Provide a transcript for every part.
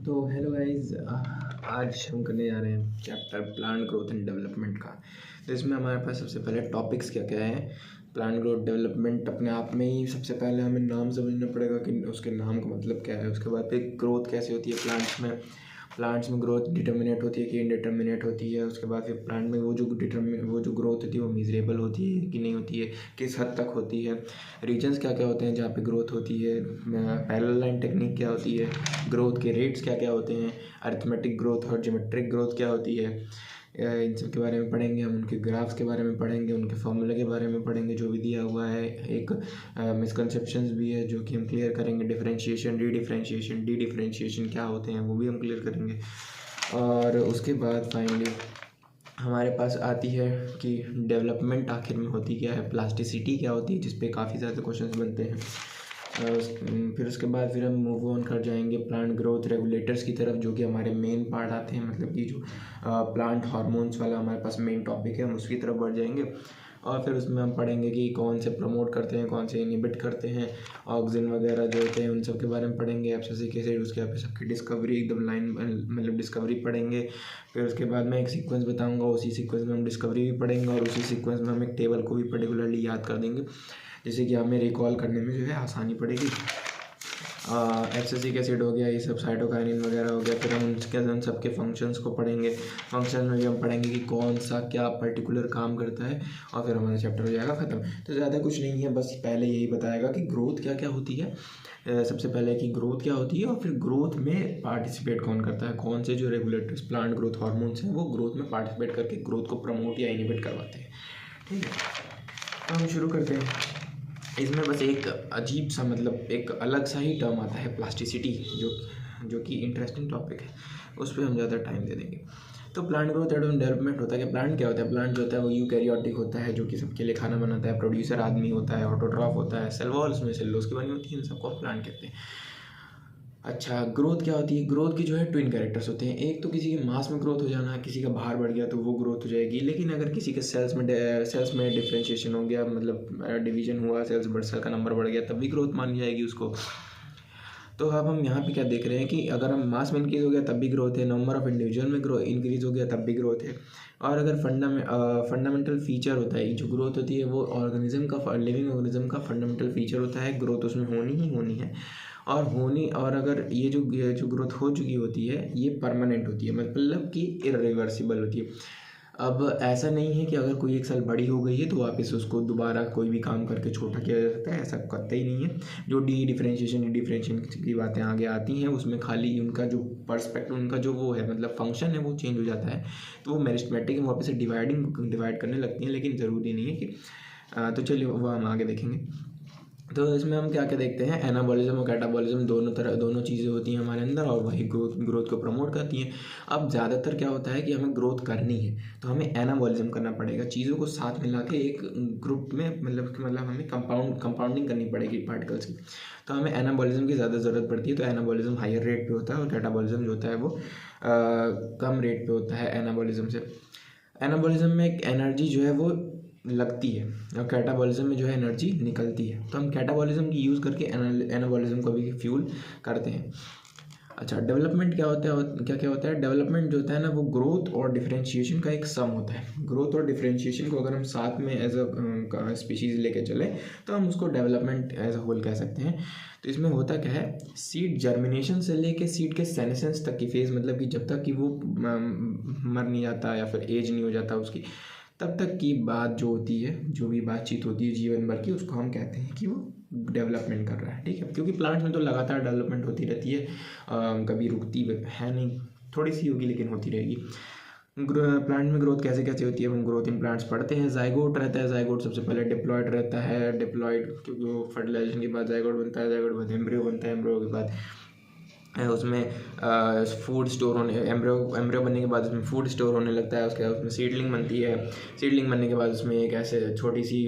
तो hello guys, आज हम करने जा रहे हैं chapter plant growth and development का। तो इसमें हमारे पास सबसे पहले टॉपिक्स क्या क्या हैं। प्लांट ग्रोथ डेवलपमेंट अपने आप में ही सबसे पहले हमें नाम समझना पड़ेगा कि उसके नाम का मतलब क्या है। उसके बाद फिर ग्रोथ कैसे होती है प्लांट्स में ग्रोथ डिटर्मिनेट होती है कि इनडिटर्मिनेट होती है। उसके बाद फिर प्लांट में वो जो ग्रोथ होती है वो मीजरेबल होती है कि नहीं होती है, किस हद तक होती है। रीजन्स क्या क्या होते हैं जहाँ पे ग्रोथ होती है, पैरेलल लाइन टेक्निक क्या होती है, ग्रोथ के रेट्स क्या क्या होते हैं, अरिथमेटिक ग्रोथ और ज्योमेट्रिक ग्रोथ क्या होती है। इन सब के बारे में पढ़ेंगे हम, उनके ग्राफ्स के बारे में पढ़ेंगे, उनके फॉर्मूले के बारे में पढ़ेंगे जो भी दिया हुआ है। एक मिसकंसेप्शंस भी है जो कि हम क्लियर करेंगे। डिफरेंशिएशन, डी डिफरेंशिएशन क्या होते हैं वो भी हम क्लियर करेंगे। और उसके बाद फाइनली हमारे पास आती है कि डेवलपमेंट आखिर में होती क्या है, प्लास्टिसिटी क्या होती है, जिस पे काफ़ी ज़्यादा क्वेश्चंस बनते हैं। फिर उसके बाद फिर हम मूव ऑन कर जाएंगे प्लांट ग्रोथ रेगुलेटर्स की तरफ, जो कि हमारे मेन पार्ट आते हैं, मतलब कि जो प्लांट हार्मोन्स वाला हमारे पास मेन टॉपिक है, हम उसकी तरफ बढ़ जाएंगे। और फिर उसमें हम पढ़ेंगे कि कौन से प्रमोट करते हैं, कौन से इनहिबिट करते हैं, ऑक्सिन वगैरह जो होते हैं उन सब के बारे में पढ़ेंगे। एब्सिसिक एसिड, उसके बाद सबकी डिस्कवरी एकदम लाइन मतलब डिस्कवरी पढ़ेंगे। फिर उसके बाद मैं एक सीक्वेंस बताऊंगा, उसी सीक्वेंस में हम डिस्कवरी भी पढ़ेंगे और उसी सीक्वेंस में हम एक टेबल को भी पर्टिकुलरली याद कर देंगे, जिससे कि हमें रिकॉल करने में जो है आसानी पड़ेगी। एब्सिसिक एसिड हो गया, ये सब साइटोकाइनिन वगैरह हो गया। फिर हम उन सबके फंक्शंस को पढ़ेंगे। फंक्शन में भी हम पढ़ेंगे कि कौन सा क्या पर्टिकुलर काम करता है, और फिर हमारा चैप्टर हो जाएगा ख़त्म। तो ज़्यादा कुछ नहीं है, बस पहले यही बताएगा कि ग्रोथ क्या क्या होती है। सबसे पहले कि ग्रोथ क्या होती है, और फिर ग्रोथ में पार्टिसिपेट कौन करता है, कौन से जो रेगुलेटर्स प्लांट ग्रोथ हार्मोन्स हैं वो ग्रोथ में पार्टिसिपेट करके ग्रोथ को प्रमोट या इनहिबिट करवाते हैं। ठीक है, तो हम शुरू करते हैं। इसमें बस एक अजीब सा मतलब एक अलग सा ही टर्म आता है, प्लास्टिसिटी, जो कि इंटरेस्टिंग टॉपिक है, उस पर हम ज़्यादा टाइम दे देंगे। तो प्लांट ग्रोथ एंड डेवलपमेंट होता है कि प्लांट क्या होता है। प्लांट जो होता है वो यूकैरियोटिक होता है, जो कि सबके लिए खाना बनाता है। प्रोड्यूसर आदमी होता है, ऑटोट्रॉफ होता है, सेल वॉल उसमें सेल्यूलोज की बनी होती है, इन सबको प्लांट कहते हैं। अच्छा, ग्रोथ क्या होती है। ग्रोथ की जो है ट्विन कैरेक्टर्स होते हैं। एक तो किसी के मास में ग्रोथ हो जाना, किसी का भार बढ़ गया तो वो ग्रोथ हो जाएगी। लेकिन अगर किसी के सेल्स में डिफ्रेंशिएशन हो गया, मतलब डिवीजन हुआ, सेल का नंबर बढ़ गया, तब भी ग्रोथ मानी जाएगी उसको। तो अब हम यहाँ पे क्या देख रहे हैं कि अगर हम मास में इंक्रीज हो गया तब भी ग्रोथ है, नंबर ऑफ इंडिविजुअल में इंक्रीज हो गया तब भी ग्रोथ है। और अगर फंडामेंटल फीचर होता है, जो ग्रोथ होती है वो लिविंग ऑर्गेनिज्म का फंडामेंटल फीचर होता है, ग्रोथ उसमें होनी ही होनी है। और अगर ये जो ग्रोथ हो चुकी होती है ये परमानेंट होती है, मतलब कि इरिवर्सिबल होती है। अब ऐसा नहीं है कि अगर कोई एक साल बड़ी हो गई है तो वापस उसको दोबारा कोई भी काम करके छोटा किया जा सकता है, ऐसा कतई नहीं है। जो डिफरेंशिएशन की बातें आगे आती हैं उसमें खाली उनका जो पर्सपेक्टिव, उनका जो वो है मतलब फंक्शन है वो चेंज हो जाता है। तो वो मेरिस्टेमेटिक वापस से डिवाइड करने लगती हैं, लेकिन ज़रूरी नहीं है कि तो चलिए वो हम आगे देखेंगे। तो इसमें हम क्या क्या देखते हैं, एनाबॉलिज्म और कैटाबॉलिज्म दोनों चीज़ें होती हैं हमारे अंदर, और वही ग्रोथ को प्रमोट करती हैं। अब ज़्यादातर क्या होता है कि हमें ग्रोथ करनी है तो हमें एनाबॉलिज्म करना पड़ेगा, चीज़ों को साथ मिला के एक ग्रुप में मतलब हमें कंपाउंडिंग करनी पड़ेगी पार्टिकल्स की। तो हमें एनाबॉलिज्म की ज़्यादा ज़रूरत पड़ती है। तो एनाबॉलिज्म हायर रेट पे होता है और कैटाबॉलिज्म जो होता है वो कम रेट पे होता है एनाबॉलिज्म से। एनाबॉलिज्म में एक एनर्जी जो है वो लगती है और कैटाबॉलिज्म में जो है एनर्जी निकलती है। तो हम कैटाबॉलिज्म की यूज़ करके एनाबॉलिज्म को भी फ्यूल करते हैं। अच्छा, डेवलपमेंट क्या होता है, क्या होता है। डेवलपमेंट जो होता है ना वो ग्रोथ और डिफरेंशिएशन का एक सम होता है। ग्रोथ और डिफरेंशिएशन को अगर हम साथ में एज अ स्पीशीज़ लेके चले तो हम उसको डेवलपमेंट एज अ होल कह सकते हैं। तो इसमें होता क्या है, सीड जर्मिनेशन से लेके सीड के सेनेसेंस तक की फेज़, मतलब कि जब तक कि वो मर नहीं जाता या फिर एज नहीं हो जाता उसकी, तब तक की बात जो होती है, जो भी बातचीत होती है जीवन भर की, उसको हम कहते हैं कि वो डेवलपमेंट कर रहा है। ठीक है, क्योंकि प्लांट्स में तो लगातार डेवलपमेंट होती रहती है, कभी रुकती है नहीं, थोड़ी सी होगी लेकिन होती रहेगी। प्लांट में ग्रोथ कैसे कैसे होती है, हम ग्रोथ इन प्लांट्स पढ़ते हैं। जाइगोट रहता है, जाइगोट सबसे पहले डिप्लॉयड रहता है। डिप्लॉयड क्योंकि वो फर्टिलाइजेशन के बाद जाइगोट बनता है, जाइगोट बाद एम्ब्रियो बनता है, एम्ब्रियो के बाद उसमें फूड स्टोर होने, एम्ब्रियो बनने के बाद उसमें फूड स्टोर होने लगता है। उसके बाद उसमें सीडलिंग बनती है। सीडलिंग बनने के बाद उसमें एक ऐसे छोटी सी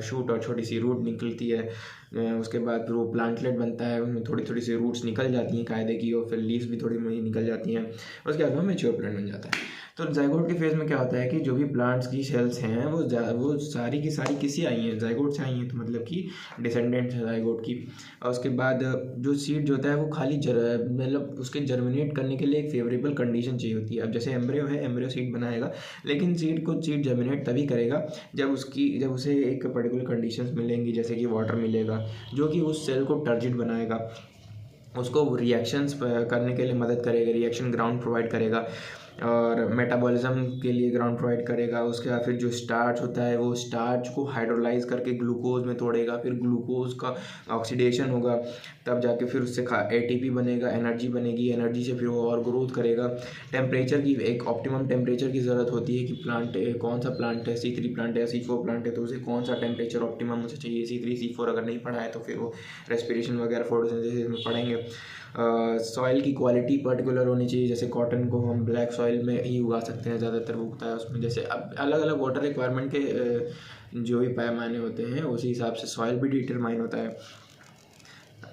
शूट और छोटी सी रूट निकलती है। उसके बाद फिर वो प्लांटलेट बनता है, उसमें थोड़ी थोड़ी सी रूट्स निकल जाती हैं कायदे की, और फिर लीव्स भी थोड़ी मोड़ी निकल जाती हैं। उसके बाद वो मैच्योर प्लांट बन जाता है। तो जाइगोट के फेज़ में क्या होता है कि जो भी प्लांट्स की सेल्स हैं वो सारी की सारी किसी आई हैं, जाइगोट से आई हैं, तो मतलब कि डिसेंडेंट्स है जाइगोट की। और उसके बाद जो सीड जो होता है वो खाली मतलब उसके जर्मिनेट करने के लिए एक फेवरेबल कंडीशन चाहिए होती है। अब जैसे एम्ब्रियो है, एम्ब्रियो सीड बनाएगा, लेकिन सीड जर्मिनेट तभी करेगा जब उसे एक पर्टिकुलर कंडीशंस मिलेंगी, जैसे कि वाटर मिलेगा जो कि उस सेल को टर्जिड बनाएगा, उसको रिएक्शंस करने के लिए मदद करेगा, रिएक्शन ग्राउंड प्रोवाइड करेगा, और मेटाबॉलिज्म के लिए ग्राउंड प्रोवाइड करेगा। उसके बाद फिर जो स्टार्च होता है वो स्टार्च को हाइड्रोलाइज करके ग्लूकोज में तोड़ेगा, फिर ग्लूकोज का ऑक्सीडेशन होगा, तब जाके फिर उससे एटीपी बनेगा, एनर्जी बनेगी, एनर्जी से फिर वो और ग्रोथ करेगा। टेम्परेचर की एक ऑप्टिमम टेम्परेचर की ज़रूरत होती है कि प्लांट कौन सा प्लांट है, C3 प्लांट है, C4 प्लांट है, तो उसे कौन सा टेम्परेचर ऑप्टिमम उसे चाहिए। C3 C4 अगर नहीं पढ़ा है तो फिर वो रेस्पिरेशन वगैरह फोटोसिंथेसिस में पढ़ेंगे। सॉइल की क्वालिटी पर्टिकुलर होनी चाहिए, जैसे कॉटन को हम ब्लैक सॉइल में ही उगा सकते हैं, ज़्यादातर उगता है उसमें। जैसे अब अलग अलग वाटर रिक्वायरमेंट के जो भी पैमाने होते हैं उसी हिसाब से सॉइल भी डिटरमाइन होता है,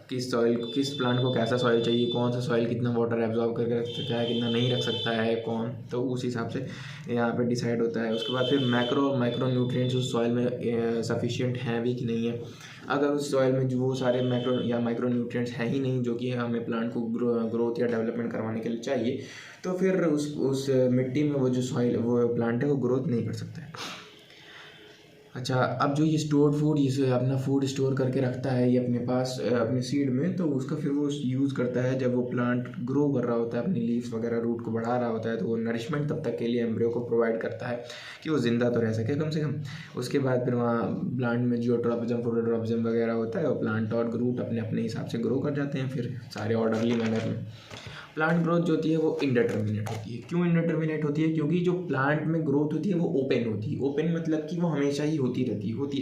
किस प्लांट को कैसा सॉइल चाहिए, कौन सा सॉइल कितना वाटर एब्जॉर्ब करके रख सकता है, कितना नहीं रख सकता है कौन, तो उस हिसाब से यहाँ पे डिसाइड होता है। उसके बाद फिर माइक्रो न्यूट्रिएंट्स उस सॉइल में सफिशिएंट हैं भी कि नहीं है। अगर उस सॉइल में जो वो सारे माइक्रो न्यूट्रिएंट्स हैं ही नहीं जो कि हमें प्लांट को ग्रोथ या डेवलपमेंट करवाने के लिए चाहिए, तो फिर उस मिट्टी में वो प्लांट है वो ग्रोथ नहीं कर सकता है। अच्छा, अब जो ये स्टोर्ड फूड, ये अपना फूड स्टोर करके रखता है ये अपने पास अपने सीड में, तो उसका फिर वो यूज़ करता है जब वो प्लांट ग्रो कर रहा होता है, अपनी लीव्स वगैरह रूट को बढ़ा रहा होता है, तो वो नरिशमेंट तब तक के लिए एम्ब्रियो को प्रोवाइड करता है कि वो ज़िंदा तो रह सके कम से कम। उसके बाद फिर वहाँ प्लांट में जियोट्रॉपिज्म, फोटोट्रॉपिज्म वगैरह होता है, और प्लांट और रूट अपने अपने हिसाब से ग्रो कर जाते हैं फिर सारे ऑर्डरली मैनर में। प्लांट ग्रोथ जो होती है वो इंडिटर्मिनेट होती है। क्यों इंडिटर्मिनेट होती है? क्योंकि जो प्लांट में ग्रोथ होती है वो ओपन होती है। ओपन मतलब कि वो हमेशा ही होती रहती है, रुकती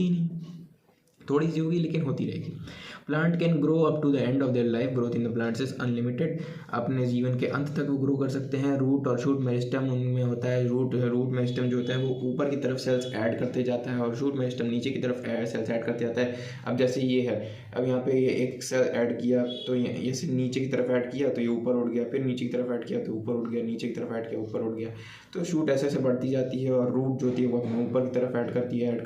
ही नहीं, थोड़ी सी होगी लेकिन होती रहेगी। Plant can grow up to the end of their life. Growth in the plants is unlimited. अपने जीवन के अंत तक वो ग्रो कर सकते हैं। रूट और शूट मेरिस्टम उनमें होता है। रूट मेरिस्टम जो होता है वो ऊपर की तरफ सेल्स ऐड करते जाता है, और शूट मेरिस्टम नीचे की तरफ सेल्स ऐड करते जाता है। अब जैसे ये है, अब यहाँ पे ये एक सेल ऐड किया तो ये से नीचे की तरफ ऐड किया तो ये ऊपर उड़ गया, फिर नीचे की तरफ ऐड किया तो ऊपर उड़ गया, नीचे की तरफ ऐड किया ऊपर उड़ गया। तो शूट ऐसे ऐसे बढ़ती जाती है, और रूट जो होती है वो अपने ऊपर की तरफ ऐड करती है,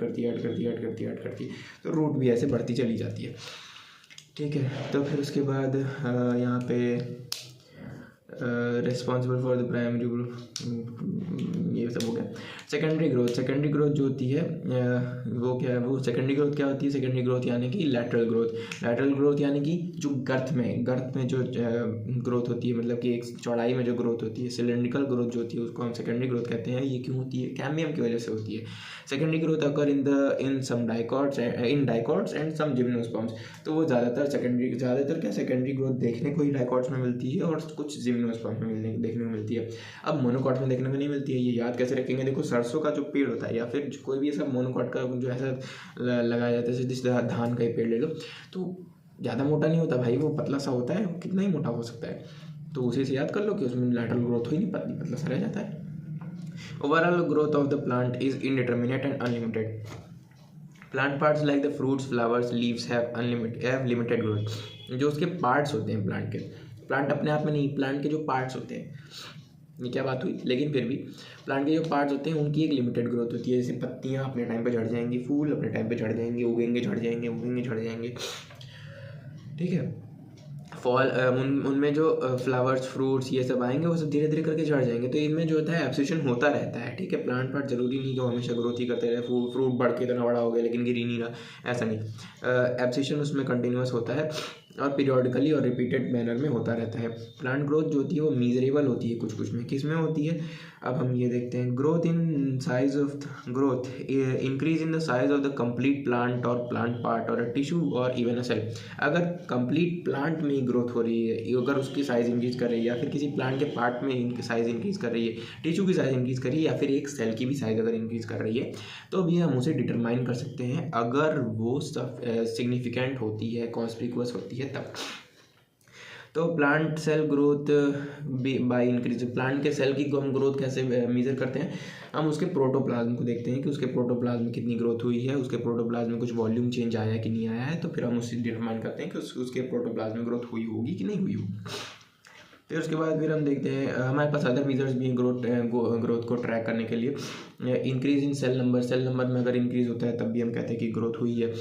तो रूट भी ऐसे बढ़ती चली जाती है। ठीक है, तो फिर उसके बाद यहाँ पे responsible for the primary growth, ये सब हो गया। सेकेंडरी ग्रोथ जो होती है वो क्या है? वो सेकेंडरी ग्रोथ क्या होती है? सेकेंडरी ग्रोथ यानी कि लैटरल ग्रोथ यानी कि जो गर्थ में जो ग्रोथ होती है, मतलब कि एक चौड़ाई में जो ग्रोथ होती है, सिलेंड्रिकल ग्रोथ जो होती है उसको हम सेकेंडरी ग्रोथ कहते हैं। ये क्यों होती है? कैम्बियम की वजह से होती है। Secondary growth occur in some dicots and some gymnosperms. तो वो ज़्यादातर सेकेंडरी ग्रोथ देखने को ही डाइकॉट्स में मिलती है, और कुछ जिम्नोस्पर्म्स में देखने को मिलती है। अब मोनोकॉट में देखने को नहीं मिलती है। ये याद कैसे रखेंगे? देखो, सरसों का जो पेड़ होता है या फिर कोई भी ऐसा मोनोकॉट का जो ऐसा लगाया जाता है, जैसे धान का ही पेड़ ले लो, तो ज़्यादा मोटा नहीं होता भाई, वो पतला सा होता है, कितना ही मोटा हो सकता है। तो उसी से याद कर लो कि उसमें लैटरल ग्रोथ ही नहीं, पतला सा रह जाता है। Overall growth of the plant is indeterminate and unlimited. Plant parts like the fruits, flowers, leaves have limited growth. जो उसके पार्ट्स होते हैं प्लांट अपने आप में नहीं, प्लांट के जो पार्ट्स होते हैं, ये क्या बात हुई, लेकिन फिर भी प्लांट के जो पार्ट्स होते हैं उनकी एक लिमिटेड ग्रोथ होती है। जैसे पत्तियाँ अपने टाइम पे झड़ जाएंगी, फूल अपने टाइम पे झड़ जाएंगे, उगेंगे झड़ जाएंगे। ठीक है, फॉल उनमें जो फ्लावर्स, फ्रूट्स ये सब आएंगे वो सब धीरे धीरे करके झड़ जाएंगे। तो इनमें जो होता है एब्सेशन होता रहता है। ठीक है, प्लांट पार्ट जरूरी नहीं कि वो हमेशा ग्रोथ ही करते रहे। फ्रूट बढ़ के इतना बड़ा हो गया लेकिन गिर ही नहीं रहा, ऐसा नहीं। एब्सेशन उसमें कंटिन्यूस होता है और पीरियोडिकली और रिपीटेड मैनर में होता रहता है। प्लांट ग्रोथ जो होती है वो मीजरेबल होती है कुछ में। किस में होती है? अब हम ये देखते हैं। Growth increase in the size of the complete plant और प्लांट पार्ट और अ टिश्यू और इवन अ सेल। अगर कंप्लीट प्लांट में ग्रोथ हो रही है, अगर उसकी साइज इंक्रीज कर रही है, या फिर किसी प्लांट के पार्ट में साइज इंक्रीज कर रही है, टिश्यू की साइज इंक्रीज कर रही है, या फिर एक सेल की भी साइज अगर इंक्रीज कर रही है, तो भी हम उसे डिटरमाइन कर सकते हैं अगर वो सिग्निफिकेंट होती है, कॉन्स्पिकुअस होती है तब। तो plant cell growth by increase, plant के सेल की हम ग्रोथ कैसे मेजर करते हैं, हम उसके प्रोटोप्लाज्म को देखते हैं कि उसके प्रोटोप्लाज्म में कितनी ग्रोथ हुई है, उसके प्रोटोप्लाज्म में कुछ वॉल्यूम चेंज आया है कि नहीं आया है, तो फिर हम उससे डिटरमाइन करते हैं कि उसके प्रोटोप्लाज्म में ग्रोथ हुई होगी कि नहीं हुई होगी। फिर उसके बाद फिर हम देखते हैं हमारे पास अदर मेजर्स भी हैं ग्रोथ को ट्रैक करने के लिए। इंक्रीज इन सेल नंबर में अगर इंक्रीज होता है तब भी हम कहते हैं कि ग्रोथ हुई है।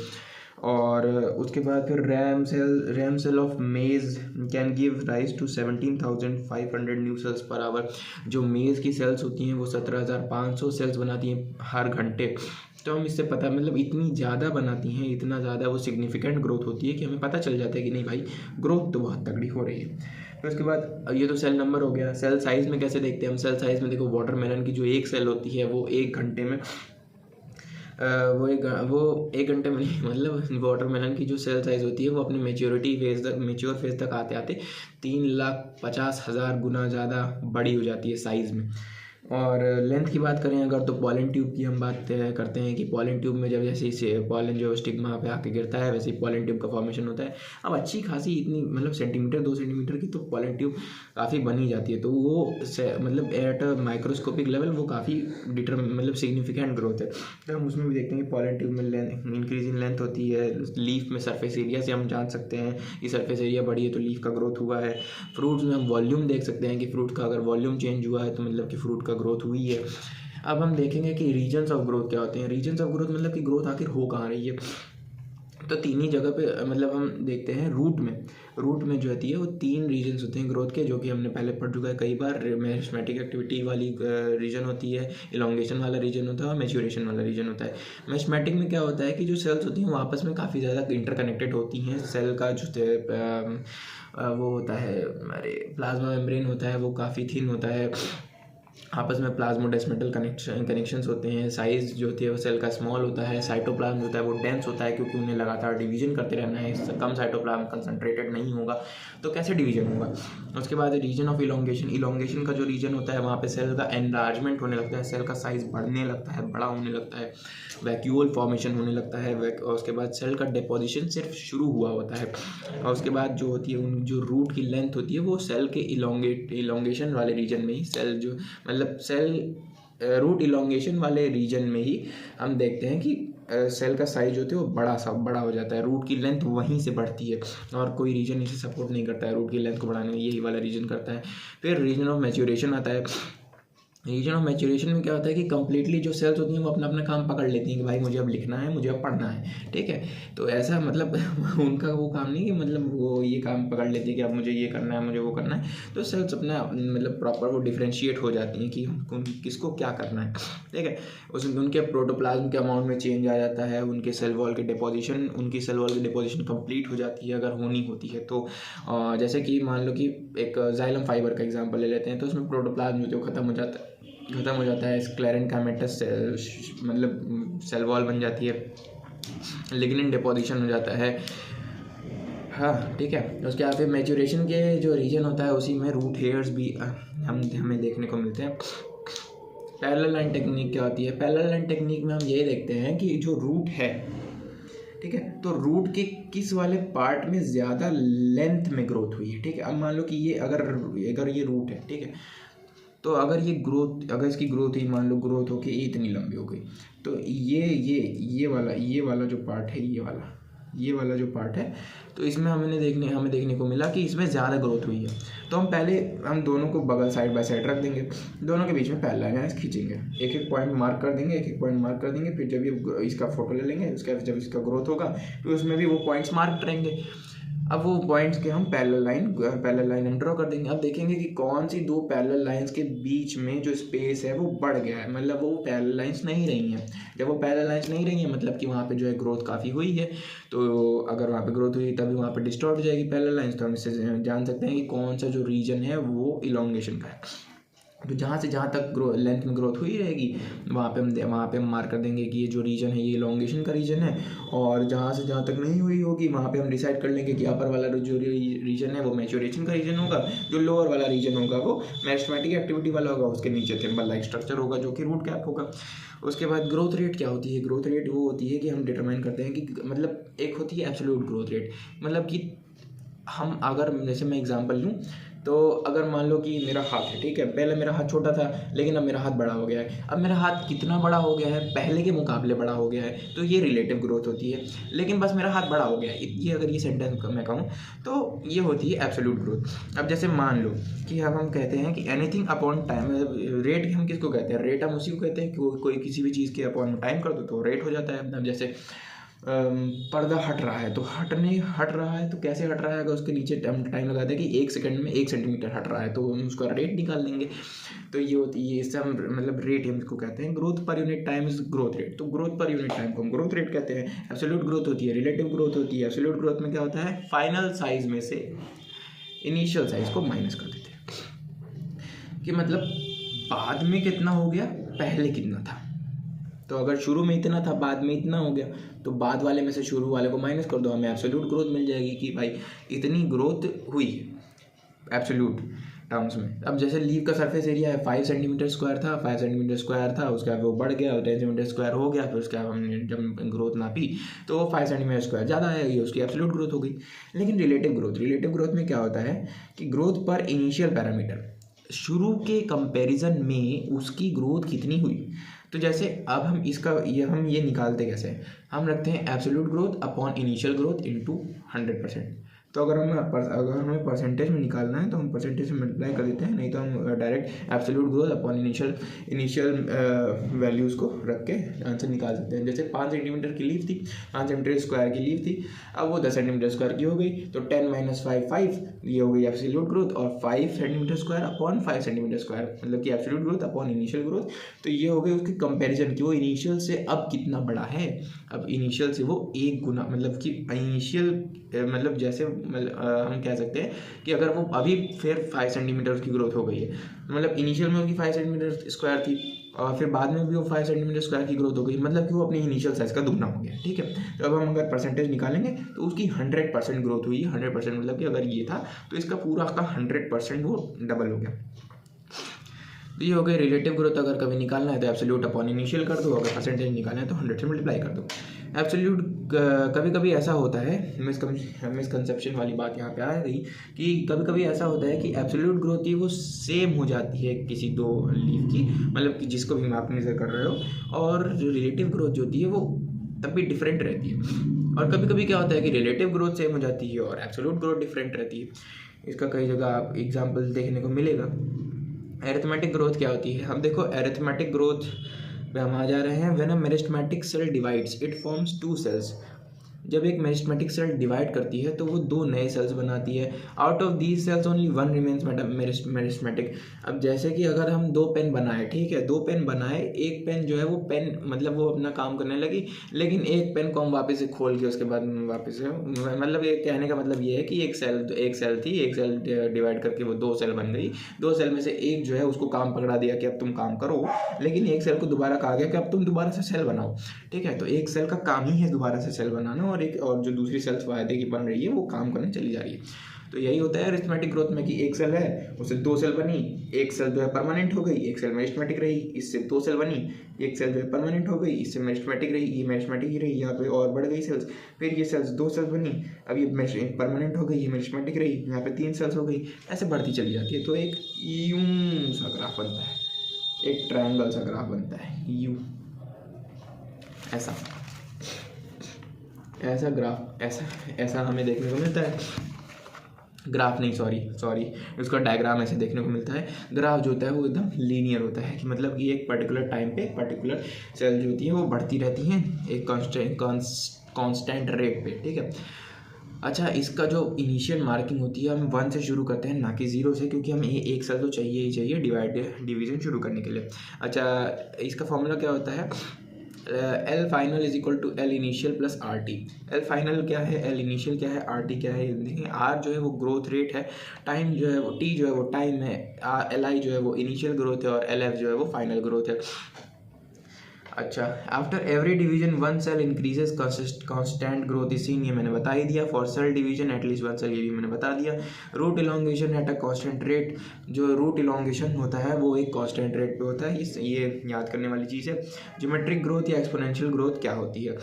और उसके बाद फिर RAM cell of maize can give rise to 17,500 new cells per hour. जो मेज़ की सेल्स होती हैं वो 17,500 सेल्स बनाती हैं हर घंटे। तो हम इससे पता मतलब इतनी ज़्यादा बनाती हैं, इतना ज़्यादा वो सिग्निफिकेंट ग्रोथ होती है कि हमें पता चल जाता है कि नहीं भाई ग्रोथ तो बहुत तगड़ी हो रही है। फिर उसके बाद ये तो सेल नंबर हो गया। सेल साइज़ में कैसे देखते हैं हम, सेल साइज़ में देखो वाटरमेलन की जो एक सेल होती है वो एक घंटे में वो एक घंटे में नहीं, मतलब वाटरमेलन की जो सेल साइज़ होती है वो अपनी मेच्योर फेज तक आते आते 3,50,000 गुना ज़्यादा बड़ी हो जाती है साइज़ में। और लेंथ की बात करें अगर, तो पॉलन ट्यूब की हम बात करते हैं कि पॉलन ट्यूब में जब जैसे इसे पॉलन जो स्टिग्मा पे आके गिरता है वैसे ही पॉलन ट्यूब का फॉर्मेशन होता है। अब अच्छी खासी इतनी मतलब सेंटीमीटर 2 सेंटीमीटर की तो पॉलन ट्यूब काफ़ी बनी जाती है, तो वो मतलब एट अ माइक्रोस्कोपिक लेवल वो काफ़ी मतलब सिग्निफिकेंट ग्रोथ है। तो हम उसमें भी देखते हैं कि पॉलन ट्यूब में इंक्रीज इन लेंथ होती है। लीफ में सरफेस एरिया से हम जान सकते हैं कि सरफेस एरिया बढ़ी है तो लीफ का ग्रोथ हुआ है। फ्रूट्स में हम वॉल्यूम देख सकते हैं कि फ्रूट का अगर वॉल्यूम चेंज हुआ है तो मतलब कि फ्रूट का ग्रोथ हुई है। अब हम देखेंगे कि रीजन्स ऑफ ग्रोथ क्या होते हैं। रीजन्स ऑफ ग्रोथ मतलब कि ग्रोथ आखिर हो कहाँ रही है, तो तीन ही जगह पे मतलब हम देखते हैं। रूट में जो होती है वो 3 रीजन्स होते हैं ग्रोथ के, जो कि हमने पहले पढ़ चुका है कई बार। मेरिस्टेमेटिक एक्टिविटी वाली रीजन होती है, इलॉन्गेशन वाला रीजन होता है और मैच्योरेशन वाला रीजन होता है। मेरिस्टेमेटिक में क्या होता है कि जो सेल्स होती हैं वो आपस में काफ़ी ज़्यादा इंटरकनेक्टेड होती हैं। सेल का जो वो होता है हमारे प्लाज्मा मेम्ब्रेन होता है वो काफ़ी थिन होता है, आपस में प्लाज्मोडेस्मेटल कनेक्शंस होते हैं। साइज़ जो होती है वो सेल का स्मॉल होता है। साइटोप्लाज्म होता है वो डेंस होता है क्योंकि उन्हें लगातार डिवीजन करते रहना है। इससे कम साइटोप्लाज्म कंसंट्रेटेड नहीं होगा तो कैसे डिवीजन होगा। उसके बाद रीजन ऑफ इलोंगेशन का जो रीजन होता है वहाँ पे सेल का एनलार्जमेंट होने लगता है, सेल का साइज़ बढ़ने लगता है, बड़ा होने लगता है, वैक्यूल फॉर्मेशन होने लगता है। और उसके बाद सेल का डिपोजिशन सिर्फ शुरू हुआ होता है। और उसके बाद जो होती है उन जो रूट की लेंथ होती है वो सेल के इलोंगेशन वाले रीजन में ही सेल जो मतलब सेल रूट इलोंगेशन वाले रीजन में ही हम देखते हैं कि सेल का साइज होता है वो बड़ा हो जाता है। रूट की लेंथ वहीं से बढ़ती है और कोई रीजन इसे सपोर्ट नहीं करता है रूट की लेंथ को बढ़ाने में, यही वाला रीजन करता है। फिर रीजन ऑफ मैच्योरेशन आता है। रीजन ऑफ मैच्योरेशन में क्या होता है कि कंप्लीटली जो सेल्स होती हैं वो अपना अपना काम पकड़ लेती हैं कि भाई मुझे अब लिखना है, मुझे अब पढ़ना है, ठीक है। तो ऐसा मतलब उनका वो काम नहीं कि मतलब वो ये काम पकड़ लेती है कि अब मुझे ये करना है, मुझे वो करना है। तो सेल्स अपना मतलब प्रॉपर वो डिफ्रेंशिएट हो जाती हैं कि किसको क्या करना है, ठीक है। उनके प्रोटोप्लाज्म के अमाउंट में चेंज आ जाता है, उनकी सेल वॉल की डिपोजिशन कंप्लीट हो जाती है अगर होनी होती है तो। जैसे कि मान लो कि एक जाइलम फाइबर का एग्जाम्पल ले लेते हैं, तो उसमें प्रोटोप्लाज्म जो खत्म हो जाता है स्क्लेरेनकाइमेटस मतलब सेल वॉल बन जाती है, लिग्निन डिपोजिशन हो जाता है, हाँ ठीक है। उसके बाद फिर मैच्योरेशन के जो रीजन होता है उसी में रूट हेयर्स भी हमें देखने को मिलते हैं। पैरेलल लाइन टेक्निक क्या होती है, पैरेलल लाइन टेक्निक में हम ये देखते हैं कि जो रूट है, ठीक है, तो रूट के किस वाले पार्ट में ज़्यादा लेंथ में ग्रोथ हुई है, ठीक है। अब मान लो कि ये अगर ये रूट है, ठीक है, तो अगर इसकी ग्रोथ ही मान लो ग्रोथ होके इतनी लंबी हो गई, तो ये वाला जो पार्ट है, ये वाला जो पार्ट है, तो इसमें हमें देखने को मिला कि इसमें ज़्यादा ग्रोथ हुई है। तो हम दोनों को बगल साइड बाय साइड रख देंगे, दोनों के बीच में पैरेलल लाइंस खींचेंगे, एक पॉइंट मार्क कर देंगे, फिर जब ये इसका फोटो ले लेंगे, उसके बाद जब इसका ग्रोथ होगा तो उसमें भी वो पॉइंट्स मार्क रहेंगे। अब वो पॉइंट्स के हम पैरेलल लाइन हम ड्रॉ कर देंगे। अब देखेंगे कि कौन सी 2 पैरेलल लाइंस के बीच में जो स्पेस है वो बढ़ गया है, मतलब वो पैरेलल लाइंस नहीं रही हैं। जब वो पैरेलल लाइंस नहीं रही हैं मतलब कि वहाँ पे जो है ग्रोथ काफ़ी हुई है। तो अगर वहाँ पे ग्रोथ हुई तभी वहाँ पे डिस्टॉर्ट हो जाएगी पैरेलल लाइंस। तो हम इससे जान सकते हैं कि कौन सा जो रीजन है वो इलोंगेशन का है। तो जहाँ से जहाँ तक लेंथ में ग्रोथ हुई रहेगी वहाँ पे हम मार्क कर देंगे कि ये जो रीजन है ये इलोंगेशन का रीजन है, और जहाँ से जहाँ तक नहीं हुई होगी वहाँ पे हम डिसाइड कर लेंगे कि अपर वाला जो रीजन है वो मैच्योरेशन का रीजन होगा, जो लोअर वाला रीजन होगा वो मेरिस्टेमेटिक एक्टिविटी वाला होगा, उसके नीचे थिम्बल लाइक स्ट्रक्चर होगा जो कि रूट कैप होगा। उसके बाद ग्रोथ रेट क्या होती है, ग्रोथ रेट वो होती है कि हम डिटरमाइन करते हैं कि मतलब एक होती है एब्सोल्यूट ग्रोथ रेट, मतलब कि हम अगर जैसे मैं एग्जांपल लूँ तो अगर मान लो कि मेरा हाथ है, ठीक है, पहले मेरा हाथ छोटा था लेकिन अब मेरा हाथ बड़ा हो गया है। अब मेरा हाथ कितना बड़ा हो गया है, पहले के मुकाबले बड़ा हो गया है, तो ये रिलेटिव ग्रोथ होती है। लेकिन बस मेरा हाथ बड़ा हो गया है, ये अगर ये सेंटेंस मैं कहूँ तो ये होती है एब्सोल्यूट ग्रोथ। अब जैसे मान लो कि अब हम कहते हैं कि एनीथिंग अपॉन टाइम, रेट हम किसको कहते हैं, रेट हम उसी को कहते हैं कि कोई किसी भी चीज़ के अपॉन टाइम कर दो तो रेट हो जाता है। अब जैसे पर्दा हट रहा है तो हट रहा है तो कैसे हट रहा है, अगर उसके नीचे टाइम लगा दें कि 1 सेकंड में 1 सेंटीमीटर हट रहा है तो हम उसका रेट निकाल लेंगे। तो ये होती है, इससे हम मतलब रेट हम इसको कहते हैं। Growth per unit time is growth rate, तो ग्रोथ पर यूनिट टाइम को हम ग्रोथ रेट कहते हैं। एब्सोल्यूट ग्रोथ होती है, रिलेटिव ग्रोथ होती है। एब्सोल्यूट ग्रोथ में क्या होता है, फाइनल साइज में से इनिशियल साइज को माइनस कर देते हैं, कि मतलब बाद में कितना हो गया, पहले कितना था। तो अगर शुरू में इतना था, बाद में इतना हो गया, तो बाद वाले में से शुरू वाले को माइनस कर दो, हमें एब्सोल्यूट ग्रोथ मिल जाएगी कि भाई इतनी ग्रोथ हुई एब्सोल्यूट टर्म्स में। अब जैसे लीव का सरफेस एरिया है 5 सेंटीमीटर स्क्वायर था, 5 सेंटीमीटर स्क्वायर था, उसके बाद वो बढ़ गया 10 सेंटीमीटर स्क्वायर हो गया, फिर उसके बाद हमने जब ग्रोथ नापी तो वो 5 सेंटीमीटर स्क्वायर ज़्यादा आएगी, उसकी एब्सोल्यूट ग्रोथ हो गई। लेकिन रिलेटिव ग्रोथ में क्या होता है कि ग्रोथ पर इनिशियल पैरामीटर, शुरू के कंपैरिजन में उसकी ग्रोथ कितनी हुई। तो जैसे अब हम हम ये निकालते कैसे, हम रखते हैं absolute growth upon initial growth into 100%। तो अगर हमें परसेंटेज में निकालना है तो हम परसेंटेज में मल्टीप्लाई कर देते हैं, नहीं तो हम direct absolute growth upon initial values को रख के आंसर निकाल सकते हैं। जैसे 5 सेंटीमीटर की लीफ थी, 5 सेंटीमीटर स्क्वायर की लीफ थी, अब वो 10 सेंटीमीटर स्क्वायर की हो गई, तो 10 - 5 5, ये हो गई एब्सोल्यूट ग्रोथ, और 5 centimetre square upon 5 centimetre square मतलब कि absolute growth upon initial growth. तो ये हो गई उसकी कंपेरिजन कि वो इनिशियल से अब कितना बड़ा है। अब इनिशियल से वो 1 गुना, मतलब कि इनिशियल मतलब जैसे हम कह सकते हैं कि अगर वो अभी फिर 5 सेंटीमीटर उसकी ग्रोथ हो गई है, मतलब इनिशियल में उसकी 5 सेंटीमीटर स्क्वायर थी और फिर बाद में भी वो 5 सेंटीमीटर स्क्वायर की ग्रोथ हो गई, मतलब कि वो अपनी इनिशियल साइज का दुगना हो गया, ठीक है। तो अब हम अगर परसेंटेज निकालेंगे तो उसकी 100% ग्रोथ हुई है। 100% मतलब कि अगर ये था तो इसका पूरा का 100% वो डबल हो गया। तो ये हो गई रिलेटिव ग्रोथ। अगर कभी निकालना है तो एब्सोल्यूट अपॉन इनिशियल कर दो, अगर परसेंटेज निकालना है तो 100 से मल्टीप्लाई कर दो। एब्सोल्यूट कभी कभी ऐसा होता है, मिसकंसेप्शन वाली बात यहाँ पे आ गई कि कभी कभी ऐसा होता है कि एब्सोल्यूट ग्रोथ ही वो सेम हो जाती है किसी दो लीफ की, मतलब कि जिसको भी आप मेजर कर रहे हो, और जो रिलेटिव ग्रोथ जो होती है वो तब भी डिफरेंट रहती है। और कभी कभी क्या होता है कि रिलेटिव ग्रोथ सेम हो जाती है और एब्सोल्यूट ग्रोथ डिफरेंट रहती है। इसका कई जगह आप एग्जाम्पल देखने को मिलेगा। एरिथमेटिक ग्रोथ क्या होती है, हम देखो एरिथमेटिक ग्रोथ पे हम आ जा रहे हैं। When a meristematic cell divides it forms 2 cells. जब एक मेरिस्टेमेटिक सेल डिवाइड करती है तो वो 2 नए सेल्स बनाती है। Out of these cells only 1 remains meristematic. अब जैसे कि अगर हम 2 पेन बनाए, ठीक है, 2 पेन बनाए, एक पेन जो है वो पेन मतलब वो अपना काम करने लगी, लेकिन एक पेन को हम वापस से खोल के उसके बाद वापस से, मतलब ये कहने का मतलब ये है कि एक सेल थी, एक सेल डिवाइड करके वो 2 सेल बन गई। 2 सेल में से एक जो है उसको काम पकड़ा दिया कि अब तुम काम करो, लेकिन एक सेल को दोबारा कहा गया कि अब तुम दोबारा से सेल बनाओ, ठीक है। तो एक सेल का काम ही है दोबारा से सेल बनाना, और जो दूसरी सेल्स फायदे की बन रही है वो काम करने चली जा रही है। तो यही होता है अरिथमेटिक ग्रोथ में कि एक सेल है उससे 2 सेल बनी, एक सेल जो है परमानेंट हो गई, एक सेल मेरिस्टेमेटिक रही, इससे 2 सेल बनी, एक सेल जो है परमानेंट हो गई, इससे मेरिस्टेमेटिक रही, ये मेरिस्टेमेटिक ही रही, यहाँ पे और बढ़ गई सेल्स, फिर ये सेल्स 2 सेल्स बनी, अब ये परमानेंट हो गई, ये मेरिस्टेमेटिक रही, यहाँ पे 3 सेल्स हो गई, ऐसे बढ़ती चली जाती है। तो एक यूं सा ग्राफ बनता है, एक ट्रायंगल सा ग्राफ बनता है, यूं ऐसा ग्राफ ऐसा हमें देखने को मिलता है। ग्राफ नहीं, सॉरी उसका डायग्राम ऐसे देखने को मिलता है। ग्राफ जो होता है वो एकदम लीनियर होता है कि मतलब कि एक पर्टिकुलर टाइम पे पर्टिकुलर सेल जो होती है वो बढ़ती रहती हैं एक कांस्टेंट रेट पे, ठीक है। अच्छा, इसका जो इनिशियल मार्किंग होती है हम 1 से शुरू करते हैं, ना कि 0 से, क्योंकि हमें एक सेल तो चाहिए ही चाहिए डिवीजन शुरू करने के लिए। अच्छा, इसका फॉर्मूला क्या होता है, L final is equal to L initial plus R T. L final क्या है, एल इनिशियल क्या है, आर टी क्या है, देखें। आर जो है वो ग्रोथ रेट है, टाइम जो है वो टी जो है वो टाइम है, एल आई जो है वो इनिशियल ग्रोथ है, और एल एफ जो है वो फाइनल ग्रोथ है। अच्छा, after every division 1 cell increases constant growth is seen, ये मैंने बता ही दिया। For cell division at least 1 cell, ये भी मैंने बता दिया। Root elongation at a constant rate, जो रूट इलोंगेशन होता है वो एक कांस्टेंट रेट पे होता है, ये याद करने वाली चीज़ है। ज्योमेट्रिक ग्रोथ या एक्सपोनेंशियल ग्रोथ क्या होती है,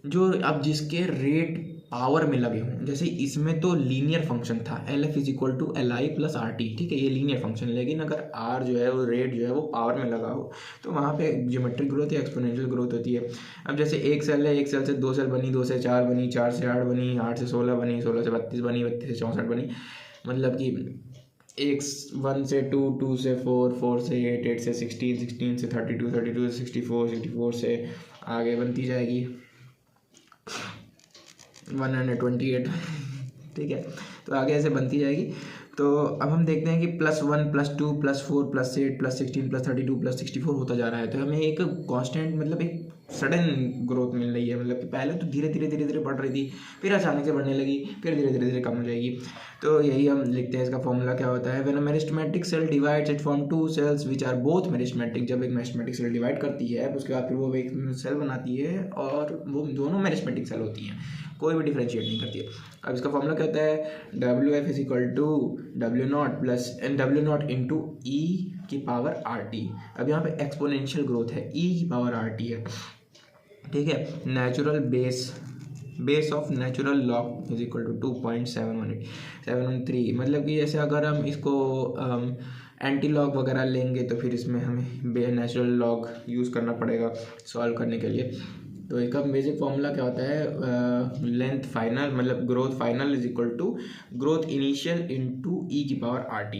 जो अब जिसके रेट पावर में लगे हों। जैसे इसमें तो लीनियर फंक्शन था, LF is equal to LI plus RT, ठीक है, ये लीनियर फंक्शन। लेकिन अगर R जो है वो रेट जो है वो पावर में लगा हो तो वहाँ पे ज्योमेट्रिक ग्रोथ या एक्सपोनेंशियल ग्रोथ होती है। अब जैसे एक सेल है, एक सेल से 2 सेल बनी, 2 से 4 बनी, 4 से 8 बनी, 8 से 16 बनी, 16 से 32 बनी, 32 से 64 बनी, मतलब कि 1 से 2, 2 से 4, 4 से 8, 8 से 16, 16 से 32, 32 से 64, 64 से आगे बनती जाएगी 128 ठीक है, तो आगे ऐसे बनती जाएगी। तो अब हम देखते हैं कि +1 +2 +4 +8 +16 +32 +64 होता जा रहा है। तो हमें एक कांस्टेंट मतलब एक सडन ग्रोथ मिल रही है, मतलब कि पहले तो धीरे धीरे धीरे धीरे बढ़ रही थी, फिर अचानक से बढ़ने लगी, फिर धीरे धीरे धीरे कम हो जाएगी। तो यही हम लिखते हैं, इसका फॉर्मूला क्या होता है, when a meristematic cell divides it form 2 cells which are both meristematic. जब एक मेरिस्टेमेटिक सेल डिवाइड करती है उसके बाद फिर वो एक सेल बनाती है और वो दोनों मेरिस्टेमेटिक सेल होती हैं, कोई भी डिफ्रेंशिएट नहीं करती है। अब इसका फॉर्मूला क्या होता है, WF is equal to W0 plus W0 into E की पावर RT। अब यहाँ पे एक्सपोनेंशियल ग्रोथ है, E की पावर RT है, ठीक है। Natural base of natural log is equal to 2.713, मतलब कि जैसे अगर हम इसको एंटी लॉग वगैरह लेंगे तो फिर इसमें हमें नेचुरल लॉग यूज़ करना पड़ेगा सॉल्व करने के लिए। तो इसका बेसिक फॉर्मूला क्या होता है, लेंथ फाइनल मतलब growth final is equal to growth initial into E की पावर RT।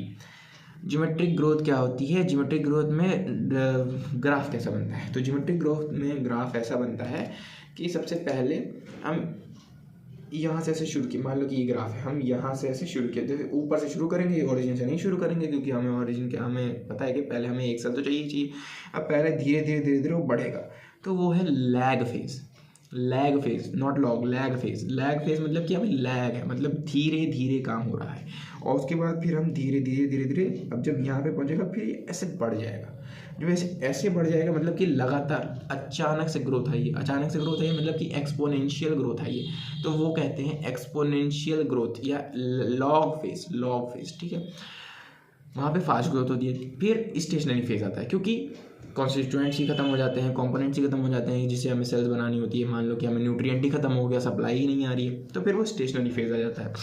ज्योमेट्रिक ग्रोथ क्या होती है, ज्योमेट्रिक ग्रोथ में ग्राफ कैसा बनता है, तो ज्योमेट्रिक ग्रोथ में ग्राफ ऐसा बनता है कि सबसे पहले हम यहाँ से ऐसे शुरू किए, मान लो कि ये ग्राफ है, हम यहाँ से ऐसे शुरू किए, तो ऊपर से शुरू करेंगे, ओरिजिन से नहीं शुरू करेंगे, क्योंकि हमें ओरिजिन क्या हमें पता है कि पहले हमें एक सेल तो चाहिए। अब पहले धीरे धीरे धीरे धीरे वो बढ़ेगा, तो वो है lag phase not log, lag phase मतलब कि अभी लैग है, मतलब धीरे धीरे काम हो रहा है। और उसके बाद फिर हम धीरे धीरे अब जब यहाँ पे पहुँचेगा फिर ऐसे बढ़ जाएगा, जो ऐसे बढ़ जाएगा मतलब कि लगातार अचानक से ग्रोथ आई है, मतलब कि एक्सपोनेंशियल ग्रोथ आई है, तो वो कहते हैं एक्सपोनेंशियल ग्रोथ या लॉग फेज, ठीक है। वहाँ पे फास्ट ग्रोथ होती है। फिर स्टेशनरी फेज आता है, क्योंकि कॉन्स्टिट्यूएंट्स ही खत्म हो जाते हैं, कंपोनेंट्स ही खत्म हो जाते हैं जिससे हमें सेल्स बनानी होती है। मान लो कि हमें न्यूट्रिएंट ही खत्म हो गया, सप्लाई ही नहीं आ रही है, तो फिर वो स्टेशनरी फेज आ जाता है।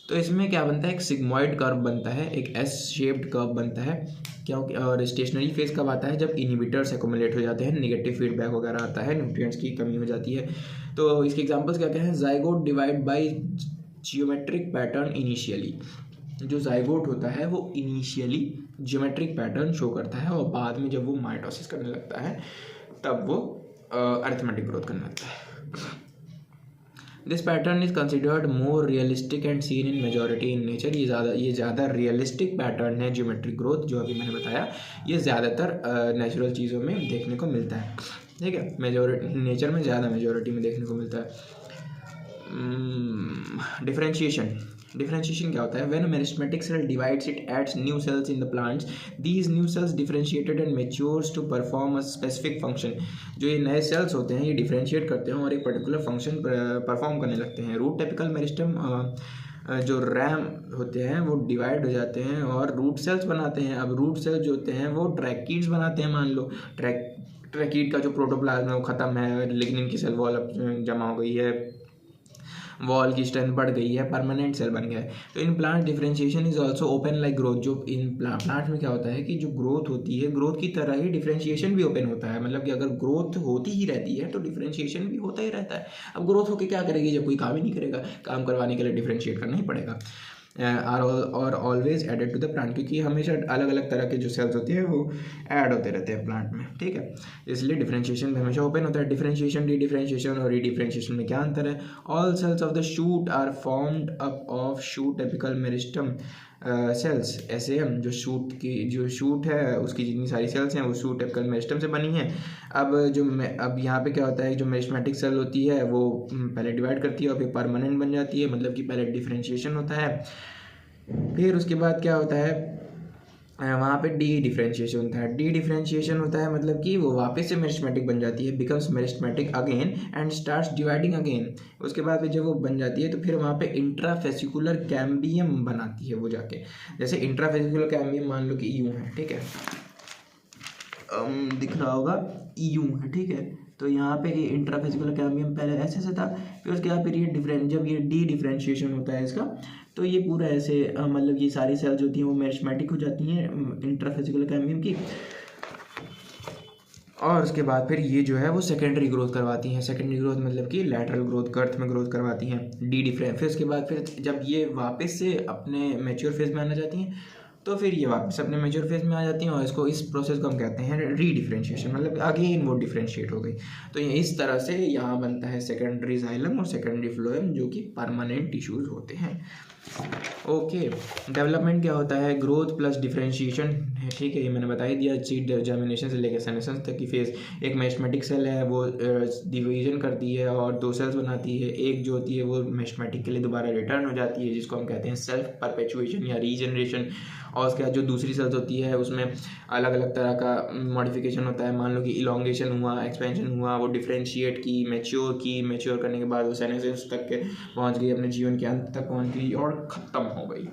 तो इसमें क्या बनता है, एक सिग्मॉइड कर्व बनता है, एक S शेप्ड कर्व बनता है, क्योंकि और स्टेशनरी फेज कब आता है, जब इनहिबिटर्स एक्युमुलेट हो जाते हैं, नेगेटिव फीडबैक वगैरह आता है, न्यूट्रिएंट्स की कमी हो जाती है। तो इसके एग्जांपल्स क्या क्या है, zygote divide by geometric pattern initially. जो जाइगोट होता है वो इनिशियली ज्योमेट्रिक पैटर्न शो करता है, और बाद में जब वो माइटोसिस करने लगता है तब वो अरिथमेटिक ग्रोथ करने लगता है। This pattern is considered more realistic and seen in majority in nature. ये ज़्यादा रियलिस्टिक पैटर्न है ज्योमेट्रिक ग्रोथ, जो अभी मैंने बताया, ये ज़्यादातर नेचुरल चीज़ों में देखने को मिलता है, ठीक है। मेजॉरिटी नेचर में ज़्यादा मेजॉरिटी में देखने को मिलता है। डिफरेंशिएशन क्या होता है, when a meristematic cell divides it adds new cells in the plants, these new cells differentiated and matures to perform a specific function. जो ये नए सेल्स होते हैं ये डिफरेंशिएट करते हैं और एक पर्टिकुलर फंक्शन परफॉर्म करने लगते हैं। रूट टिपिकल मेरिस्टेम जो रैम होते हैं वो डिवाइड हो जाते हैं और रूट सेल्स बनाते हैं। अब रूट सेल्स जो होते हैं वो ट्रैकीड्स बनाते हैं। मान लो ट्रैकीड का जो प्रोटोप्लाज्म है वो ख़त्म है, लिग्निन की सेल वॉल अब जमा हो गई है, वॉल की स्ट्रेंथ बढ़ गई है, परमानेंट सेल बन गया है। तो in plant differentiation is also open like growth. जो इन प्लांट में क्या होता है कि जो ग्रोथ होती है, ग्रोथ की तरह ही डिफरेंशिएशन भी ओपन होता है। मतलब कि अगर ग्रोथ होती ही रहती है तो डिफरेंशिएशन भी होता ही रहता है। अब ग्रोथ होकर क्या करेगी, जब कोई काम ही नहीं करेगा, काम करवाने के लिए डिफरेंशिएट करना ही पड़ेगा। और always added to the plant, क्योंकि हमेशा अलग अलग तरह के जो सेल्स होती है वो ऐड होते रहते हैं प्लांट में, ठीक है। इसलिए डिफरेंशिएशन में हमेशा ओपन होता है। डिफरेंशिएशन, डी डिफरेंशिएशन और रीडिफरेंशिएशन में क्या अंतर है, all cells of the shoot are formed up of shoot typical meristem cells. ऐसे हम जो शूट है उसकी जितनी सारी सेल्स हैं वो शूट टिपिकल मेरिस्टम से बनी हैं। अब यहाँ पे क्या होता है, जो मेरिस्टेमेटिक सेल होती है वो पहले डिवाइड करती है और फिर परमानेंट बन जाती है, मतलब कि पहले डिफरेंशिएशन होता है, फिर उसके बाद क्या होता है वहाँ पे डी डिफरेंशिएशन होता है। डी डिफरेंशिएशन होता है मतलब कि वो वापस से मेरिस्टेमेटिक बन जाती है, becomes meristematic again and starts dividing again. उसके बाद फिर जब वो बन जाती है तो फिर वहाँ पे इंट्राफेसिकुलर कैम्बियम बनाती है वो जाके। जैसे इंट्राफेसिकुलर कैम्बियम मान लो कि यूँ है, ठीक है, दिख रहा होगा यूँ है, ठीक है, तो यहाँ पे ये इंट्राफिजिकल कैम्बियम पहले ऐसे था, फिर उसके बाद फिर ये जब ये डी डिफ्रेंशिएशन होता है इसका, तो ये पूरा ऐसे मतलब ये सारी सेल्स होती हैं वो मेरिस्टेमेटिक हो जाती हैं इंट्राफिजिकल कैम्बियम की, और उसके बाद फिर ये जो है वो सेकेंडरी ग्रोथ करवाती हैं। सेकेंडरी ग्रोथ मतलब कि लैटरल ग्रोथ, गर्थ में ग्रोथ करवाती हैं डी डिफरेंट। फिर उसके बाद फिर जब ये वापस से अपने मैच्योर फेज में आना चाहती हैं तो फिर ये वापस अपने मेच्योर फेज में आ जाती हैं और इसको इस प्रोसेस को हम कहते हैं री डिफ्रेंशिएशन, मतलब अगेन वो डिफ्रेंशिएट हो गई। तो ये इस तरह से यहाँ बनता है सेकेंडरी जाइलम और सेकेंडरी फ्लोएम जो कि परमानेंट टिश्यूज होते हैं। ओके, डेवलपमेंट क्या होता है? ग्रोथ प्लस डिफरेंशिएशन, ठीक है, ये मैंने बता ही दिया। सीड जर्मिनेशन से लेकर सेनेसेंस तक की फेज। एक मेरिस्टेमेटिक सेल है वो डिवीजन करती है और 2 सेल्स बनाती है। एक जो होती है वो मेरिस्टेमेटिक के लिए दोबारा रिटर्न हो जाती है जिसको हम कहते हैं सेल्फ परपेचुएशन या रीजनरेशन। और उसके बाद जो दूसरी सेल्स होती है उसमें अलग अलग तरह का मॉडिफिकेशन होता है। मान लो कि इलोंगेशन हुआ, एक्सपेंशन हुआ, वो डिफरेंशिएट की, मैच्योर करने के बाद वो सेनेसेंस तक के पहुँच गई, अपने जीवन के अंत तक पहुँच गई और ख़त्म हो गई।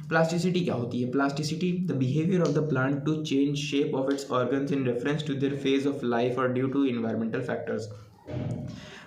प्लास्टिसिटी क्या होती है? Plasticity the behaviour of the plant to change shape of its organs in reference to their phase of life और ड्यू टू इन्वायरमेंटल फैक्टर्स।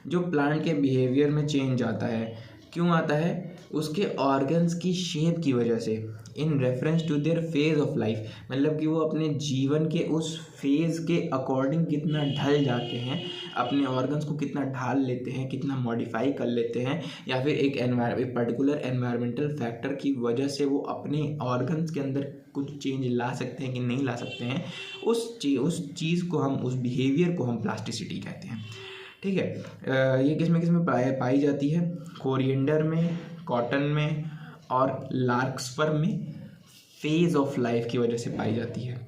जो प्लांट के बिहेवियर में चेंज आता है, क्यों आता है? उसके ऑर्गन्स की शेप की वजह से, in reference to their phase of life, मतलब कि वो अपने जीवन के उस फेज के अकॉर्डिंग कितना ढल जाते हैं, अपने ऑर्गन्स को कितना ढाल लेते हैं, कितना मॉडिफाई कर लेते हैं, या फिर एक पर्टिकुलर एनवायरमेंटल फैक्टर की वजह से वो अपने ऑर्गन्स के अंदर कुछ चेंज ला सकते हैं कि नहीं ला सकते हैं, उस चीज़ को हम, उस बिहेवियर को हम प्लास्टिसिटी कहते हैं। ठीक है, ये किस में पाई जाती है? कोरिएंडर में, कॉटन में और लार्कस्पर में फेज ऑफ लाइफ की वजह से पाई जाती है।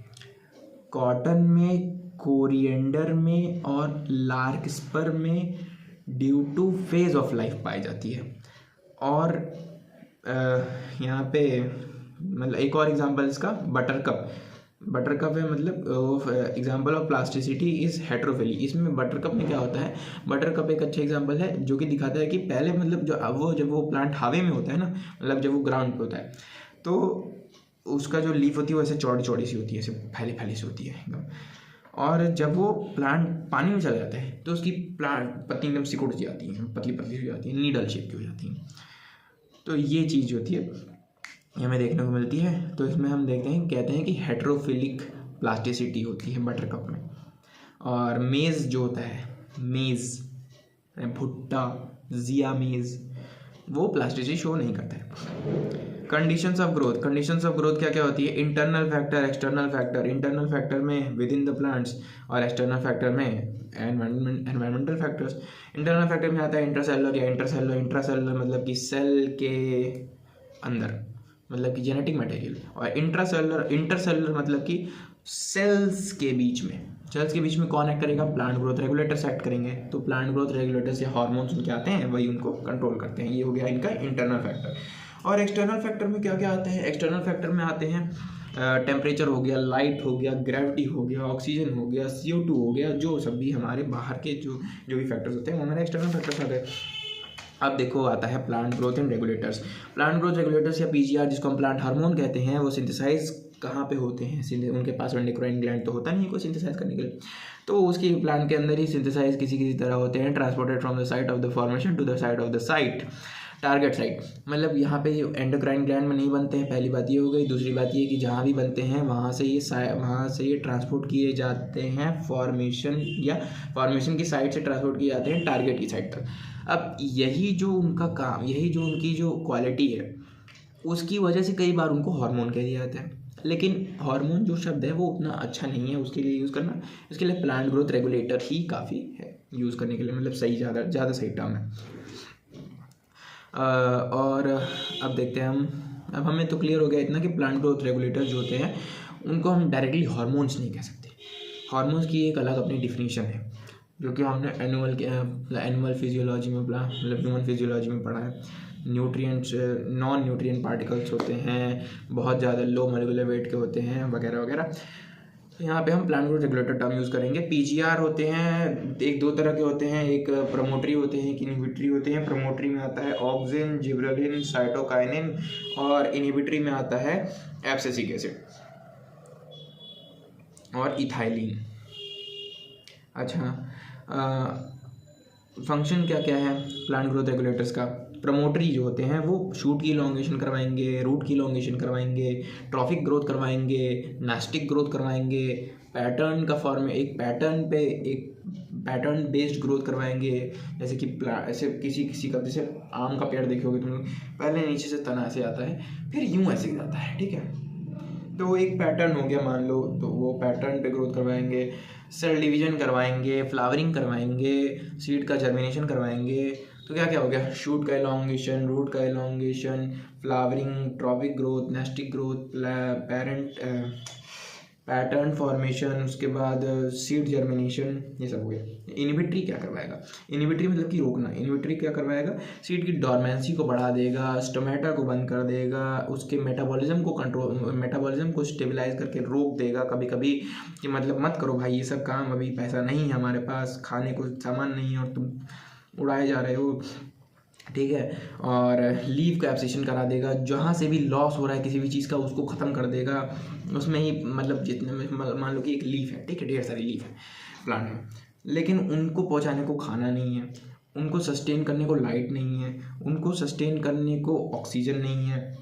कॉटन में, कोरिएंडर में और लार्कस्पर में due to phase of life पाई जाती है। और यहाँ पे मतलब एक और एग्जांपल इसका बटरकप है, मतलब example of plasticity is heterophylly. इसमें बटरकप में क्या होता है? बटरकप एक अच्छा एग्जांपल है जो कि दिखाता है कि पहले मतलब जब वो प्लांट हवे में होता है ना, मतलब जब वो ग्राउंड पे होता है तो उसका जो लीफ होती है वो ऐसे चौड़ी चौड़ी सी होती है, ऐसे फैली फैली सी होती है एकदम। और जब वो प्लांट पानी में चला जाता है तो उसकी पत्ती एकदम सिकुड़ जाती है, पतली पतली हो जाती है, नीडल शेप की हो जाती है। तो ये चीज़ होती है, ये हमें देखने को मिलती है। तो इसमें हम देखते हैं, कहते हैं कि हेट्रोफिलिक प्लास्टिसिटी होती है बटरकप में। और मेज़ जो होता है, मेज़, भुट्टा, जिया मेज़, वो प्लास्टिसिटी शो नहीं करता है। कंडीशंस ऑफ ग्रोथ क्या क्या होती है? Internal factor, external factor. Internal factor में विद इन द प्लांट्स और एक्सटर्नल फैक्टर में एनवायरमेंटल फैक्टर्स। इंटरनल फैक्टर में आता है इंट्रासेलुलर या इंट्रासेलुलर मतलब कि सेल के अंदर, मतलब कि जेनेटिक मटेरियल। और इंटरसेलुलर मतलब कि सेल्स के बीच में कौन एक्ट करेगा? प्लांट ग्रोथ रेगुलेटर्स एक्ट करेंगे। तो प्लांट ग्रोथ रेगुलेटर्स या हार्मोन्स उनके आते हैं, वही उनको कंट्रोल करते हैं। ये हो गया इनका इंटरनल फैक्टर। और एक्सटर्नल फैक्टर में क्या क्या आते हैं? एक्सटर्नल फैक्टर में आते हैं टेम्परेचर हो गया, लाइट हो गया, ग्रेविटी हो गया, ऑक्सीजन हो गया, CO2 हो गया, जो सब भी हमारे बाहर के जो भी फैक्टर्स होते हैं वो हमारे एक्सटर्नल फैक्टर्स आते हैं। अब देखो आता है plant growth and regulators. Plant growth regulators या PGR, जिसको हम प्लांट हार्मोन कहते हैं, वो सिंथेसाइज कहाँ पे होते हैं? उनके पास एंडोक्राइन ग्लैंड तो होता नहीं है कोई सिंथेसाइज करने के लिए, तो उसकी प्लांट के अंदर ही सिंथेसाइज किसी तरह होते हैं। Transported from the site of the formation to the site of the site, target site. मतलब यहाँ पे एंडोक्राइन ग्लैंड में नहीं बनते हैं, पहली बात ये हो गई। दूसरी बात ये कि जहाँ भी बनते हैं वहाँ से ये ट्रांसपोर्ट किए जाते हैं फॉर्मेशन की साइड से ट्रांसपोर्ट किए जाते हैं टारगेट की साइड तक। अब यही जो उनका काम, यही जो उनकी जो क्वालिटी है, उसकी वजह से कई बार उनको हार्मोन कह दिया जाता है। लेकिन हार्मोन जो शब्द है वो उतना अच्छा नहीं है उसके लिए यूज़ करना। इसके लिए प्लांट ग्रोथ रेगुलेटर ही काफ़ी है यूज़ करने के लिए, मतलब सही, ज़्यादा सही टर्म है। और अब देखते हैं अब हमें तो क्लियर हो गया इतना कि प्लांट ग्रोथ रेगुलेटर जो होते हैं उनको हम डायरेक्टली हार्मोन्स नहीं कह सकते। हार्मोन्स की एक अलग अपनी डिफिनीशन है जो कि हमने एनिमल फिजियोलॉजी में मतलब ह्यूमन फिजियोलॉजी में पढ़ा है। न्यूट्रिएंट्स, नॉन न्यूट्रिएंट पार्टिकल्स होते हैं, बहुत ज़्यादा लो मोलेकुलर वेट के होते हैं, वगैरह वगैरह। तो यहाँ पे हम plant growth regulator term use करेंगे। PGR होते हैं, एक दो तरह के होते हैं, एक प्रमोटरी होते हैं, एक इनहिबिटरी होते हैं। प्रमोटरी में आता है ऑक्सिन, जिबरेलिन, साइटोकाइनिन, और इनहिबिटरी में आता है एब्सिसिक एसिड और इथाइलिन। अच्छा, फंक्शन क्या क्या है प्लांट ग्रोथ रेगुलेटर्स का। प्रमोटरी जो होते हैं वो शूट की इलॉन्गेशन करवाएंगे, रूट की इलॉन्गेशन करवाएंगे, ट्रॉफिक ग्रोथ करवाएंगे, नास्टिक ग्रोथ करवाएंगे, पैटर्न का फॉर्म एक पैटर्न पे एक पैटर्न बेस्ड ग्रोथ करवाएंगे। जैसे कि ऐसे किसी का जैसे आम का पेड़ देखोगे तुम लोग, पहले नीचे से तना ऐसे आता है, फिर यूं ऐसे जाता है, ठीक है। तो एक पैटर्न हो गया मान लो, तो वो पैटर्न पे ग्रोथ करवाएंगे, सेल डिवीजन करवाएंगे, फ्लावरिंग करवाएंगे, सीड का जर्मिनेशन करवाएंगे। तो क्या क्या हो गया, शूट का एलोंगेशन, रूट का elongation, flowering, tropic growth, nastic growth, pattern formation, उसके बाद सीड जर्मिनेशन, ये सब हो गया। इनहिबिटरी क्या करवाएगा, इनहिबिटरी मतलब कि रोकना। इनहिबिटरी क्या करवाएगा, सीड की डॉर्मेंसी को बढ़ा देगा, स्टोमेटा को बंद कर देगा, उसके मेटाबॉलिज्म को कंट्रोल, मेटाबॉलिज्म को स्टेबलाइज करके रोक देगा कभी कभी, कि मतलब मत करो भाई ये सब काम, अभी पैसा नहीं है हमारे पास, खाने को सामान नहीं है और तुम उड़ाए जा रहे हो, ठीक है। और लीव का एब्सेशन करा देगा, जहाँ से भी लॉस हो रहा है किसी भी चीज़ का उसको ख़त्म कर देगा उसमें ही, मतलब जितने में मान लो कि एक लीफ है, ठीक है, ढेर सारी लीफ है प्लांट में, लेकिन उनको पहुँचाने को खाना नहीं है, उनको सस्टेन करने को लाइट नहीं है, उनको सस्टेन करने को ऑक्सीजन नहीं है,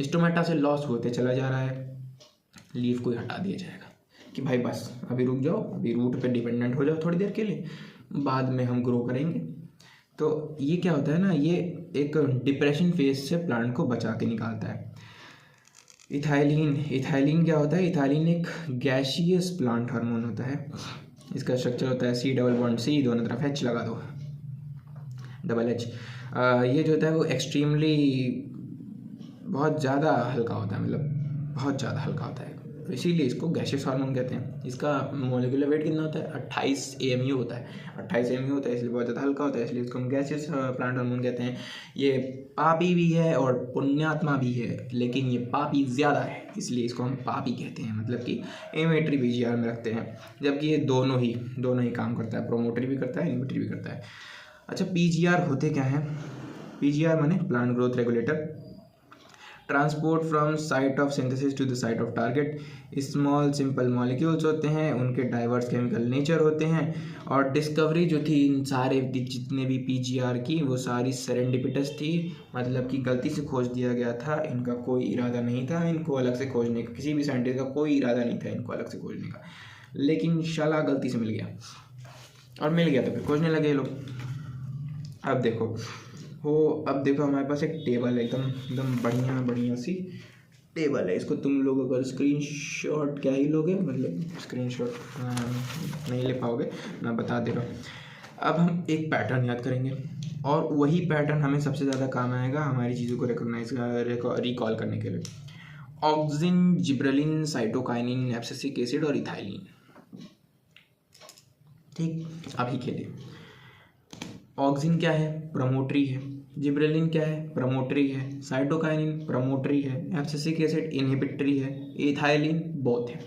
स्टोमेटा से लॉस होते चला जा रहा है, लीफ को ही हटा दिया जाएगा कि भाई बस अभी रुक जाओ, अभी रूट पे डिपेंडेंट हो जाओ थोड़ी देर के लिए, बाद में हम ग्रो करेंगे। तो ये क्या होता है ना, ये एक डिप्रेशन फेज से प्लांट को बचा के निकालता है। इथाइलिन क्या होता है, इथाइलिन एक गैसियस प्लांट हार्मोन होता है। इसका स्ट्रक्चर होता है C डबल बॉन्ड C, दोनों तरफ H लगा दो, डबल H। ये जो होता है वो एक्सट्रीमली बहुत ज़्यादा हल्का होता है, मतलब बहुत ज़्यादा हल्का होता है, तो इसीलिए इसको गैसियस हार्मोन कहते हैं। इसका मोलिकुलर वेट कितना होता है, 28 AMU होता है, 28 AMU होता है, इसलिए बहुत ज़्यादा हल्का होता है, इसलिए इसको हम गैसियस प्लांट हार्मोन कहते हैं। ये पापी भी है और पुण्यात्मा भी है, लेकिन ये पापी ज़्यादा है, इसलिए इसको हम पापी कहते हैं, मतलब कि एमिटरी PGR में रखते हैं, जबकि ये दोनों ही काम करता है, प्रोमोटरी भी करता है, इनहिबिटरी भी करता है। अच्छा, PGR होते क्या हैं, PGR माने plant growth regulator. Transport from site of synthesis to the site of target, small simple molecules होते हैं, उनके डाइवर्स केमिकल नेचर होते हैं। और डिस्कवरी जो थी इन सारे जितने भी PGR की, वो सारी सेरेंडिपिटस थी, मतलब कि गलती से खोज दिया गया था, इनका कोई इरादा नहीं था इनको अलग से खोजने का, किसी भी साइंटिस्ट का कोई इरादा नहीं था इनको अलग से खोजने का, लेकिन शाला गलती से मिल गया, और मिल गया तो फिर खोजने लगे लोग। अब देखो हमारे पास एक टेबल है, एकदम बढ़िया सी टेबल है। इसको तुम लोग अगर स्क्रीनशॉट क्या ही लोगे, मतलब स्क्रीनशॉट नहीं ले पाओगे, मैं बता दे रहा हूँ। अब हम एक पैटर्न याद करेंगे, और वही पैटर्न हमें सबसे ज़्यादा काम आएगा हमारी चीज़ों को रिकॉल करने के लिए। Auxin, gibberellin, cytokinin, abscisic acid और इथाइलिन, ठीक। अब ही खेलिए, ऑक्सिन क्या है, प्रमोटरी है, जिब्रेलिन क्या है, प्रमोटरी है, साइटोकाइनिन प्रमोटरी है, एब्सिसिक एसिड इनहिबिटरी है, इथाइलिन बोथ है।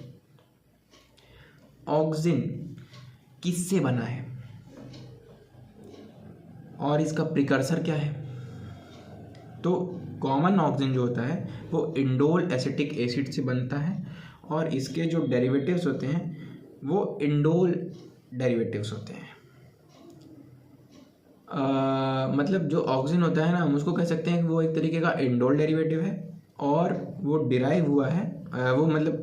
ऑक्सिन किससे बना है और इसका प्रिकर्सर क्या है, तो कॉमन ऑक्सिन जो होता है वो इंडोल एसिटिक एसिड से बनता है, और इसके जो डेरिवेटिव्स होते हैं वो इंडोल डेरिवेटिव्स होते हैं। मतलब जो ऑक्सिन होता है ना, हम उसको कह सकते हैं कि वो एक तरीके का इंडोल डेरिवेटिव है, और वो डिराइव हुआ है, वो मतलब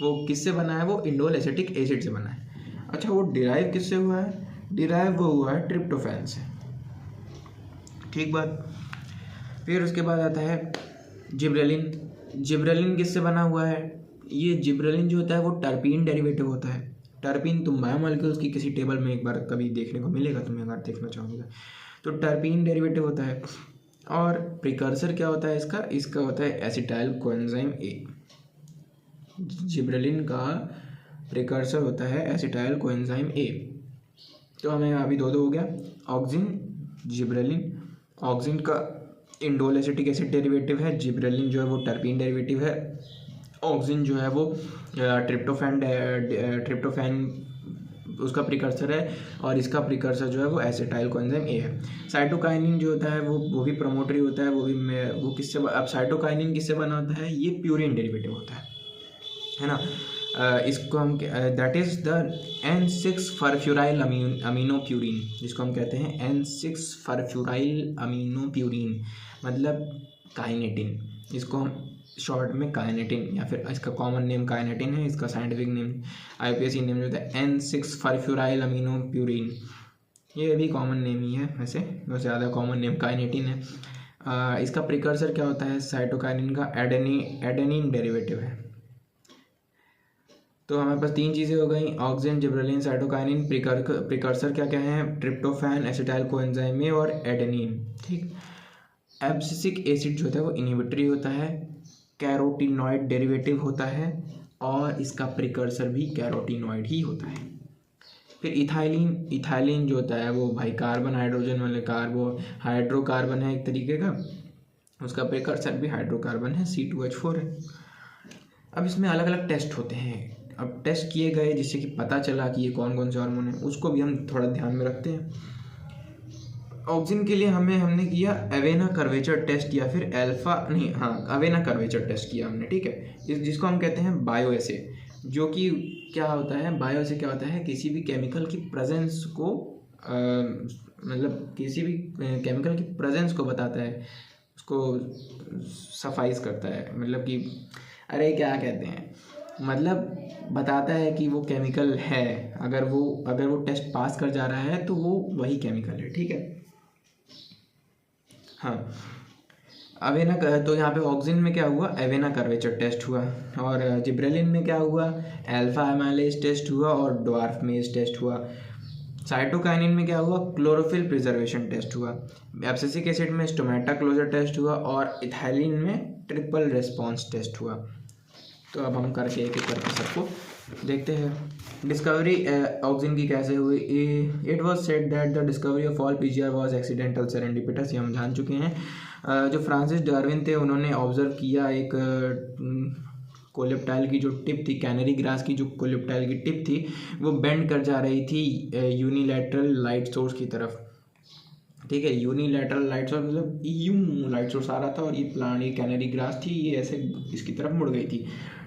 वो किससे बना है, वो इंडोल एसिटिक एसिड से बना है। अच्छा, वो डिराइव किससे हुआ है, डिराइव वो हुआ है ट्रिप्टोफैन से, ठीक बात। फिर उसके बाद आता है जिब्रेलिन। जिब्रेलिन किससे बना हुआ है, ये जिब्रेलिन जो होता है वो टर्पीन डेरिवेटिव होता है। टर्पीन तुम बायोमॉलिक्यूल्स की किसी टेबल में एक बार कभी देखने को मिलेगा, तुम्हें अगर देखना चाहोगे तो टर्पीन डेरिवेटिव होता है। और प्रिकर्सर क्या होता है इसका होता है एसिटाइल कोएंजाइम A। जिब्रेलिन का प्रिकर्सर होता है एसिटाइल कोएंजाइम A। तो हमें अभी दो हो गया, ऑक्सिन, जिब्रेलिन। ऑक्सिन का इंडोल एसिटिक एसिड डेरिवेटिव है, जिब्रेलिन जो है वो टर्पीन डेरिवेटिव है, ऑक्सिन जो है वो ट्रिप्टोफैन उसका प्रिकर्सर है, और इसका प्रिकर्सर जो है वो एसिटाइल कोएंजाइम A है। साइटोकाइनिन जो होता है वो भी प्रमोटरी होता है, वो किससे, अब साइटोकाइनिन किससे बना होता है, ये प्यूरिन डेरिवेटिव होता है ना। इसको हम that is the N6 फरफ्यूराइल aminopurine, जिसको हम कहते हैं N6 फरफ्यूराइल अमीनोप्यूरिन, मतलब काइनेटिन। इसको हम शॉर्ट में काइनेटिन, या फिर इसका कॉमन नेम काइनेटिन है, इसका साइंटिफिक नेम IUPAC नेम जो होता है N6 फरफ्यूराइल अमीनोप्यूरिन। ये भी कॉमन नेम ही है, वैसे बहुत ज़्यादा कॉमन नेम काइनेटिन है। इसका प्रिकर्सर क्या होता है, साइटोकाइनिन का एडेनिन डेरिवेटिव है। तो हमारे पास तीन चीज़ें हो गई, ऑक्सिन, जिबरेलिन, साइटोकाइनिन। प्रिकर्सर क्या क्या है, ट्रिप्टोफैन, एसिटाइल कोएंजाइम ए और एडेनिन। ठीक, एब्सिसिक एसिड जो होता है वो इनहिबिटरी होता है, कैरोटीनॉइड डेरिवेटिव होता है, और इसका प्रिकर्सर भी कैरोटीनॉइड ही होता है। फिर इथाइलिन जो होता है वो भाई कार्बन हाइड्रोजन वाले हाइड्रोकार्बन है एक तरीके का, उसका प्रिकर्सर भी हाइड्रोकार्बन है, C2H4 है। अब इसमें अलग अलग टेस्ट होते हैं, अब टेस्ट किए गए जिससे कि पता चला कि ये कौन कौन से हार्मोन है, उसको भी हम थोड़ा ध्यान में रखते हैं। ऑक्सिन के लिए हमने किया अवेना कर्वेचर टेस्ट, या फिर अवेना कर्वेचर टेस्ट किया हमने, ठीक है, जिसको हम कहते हैं बायोएसे, जो कि क्या होता है, बायोएसे क्या होता है, किसी भी केमिकल की प्रेजेंस को मतलब किसी भी केमिकल की प्रेजेंस को बताता है, उसको सफाइज करता है, मतलब कि अरे क्या कहते हैं, मतलब बताता है कि वो केमिकल है, अगर वो टेस्ट पास कर जा रहा है तो वो वही केमिकल है, ठीक है। हाँ, अवेना तो यहाँ पे ऑक्सिन में क्या हुआ, अवेना कर्वेचर टेस्ट हुआ, और जिब्रेलिन में क्या हुआ, अल्फा एमाइलेज टेस्ट हुआ, और ड्वार्फ मेज टेस्ट हुआ। साइटोकाइनिन में क्या हुआ, क्लोरोफिल प्रिजर्वेशन टेस्ट हुआ। एब्सिसिक एसिड में स्टोमेटा क्लोजर टेस्ट हुआ, और इथाइलिन में ट्रिपल रेस्पॉन्स टेस्ट हुआ। तो अब हम करके एक एक करके सबको देखते हैं। डिस्कवरी ऑक्सिन की कैसे हुई, it was said that the discovery of all PGR was accidental serendipitous, ये हम जान चुके हैं। जो फ्रांसिस डार्विन थे उन्होंने ऑब्जर्व किया एक कोलेप्टाइल की जो टिप थी, कैनरी ग्रास की जो कोलेप्टाइल की टिप थी वो बेंड कर जा रही थी यूनिलैटरल लाइट सोर्स की तरफ, ठीक है। यूनिलैटरल लाइट सोर्स मतलब यूं लाइट सोर्स आ रहा था, और ये कैनरी ग्रास थी, ये ऐसे इसकी तरफ मुड़ गई थी,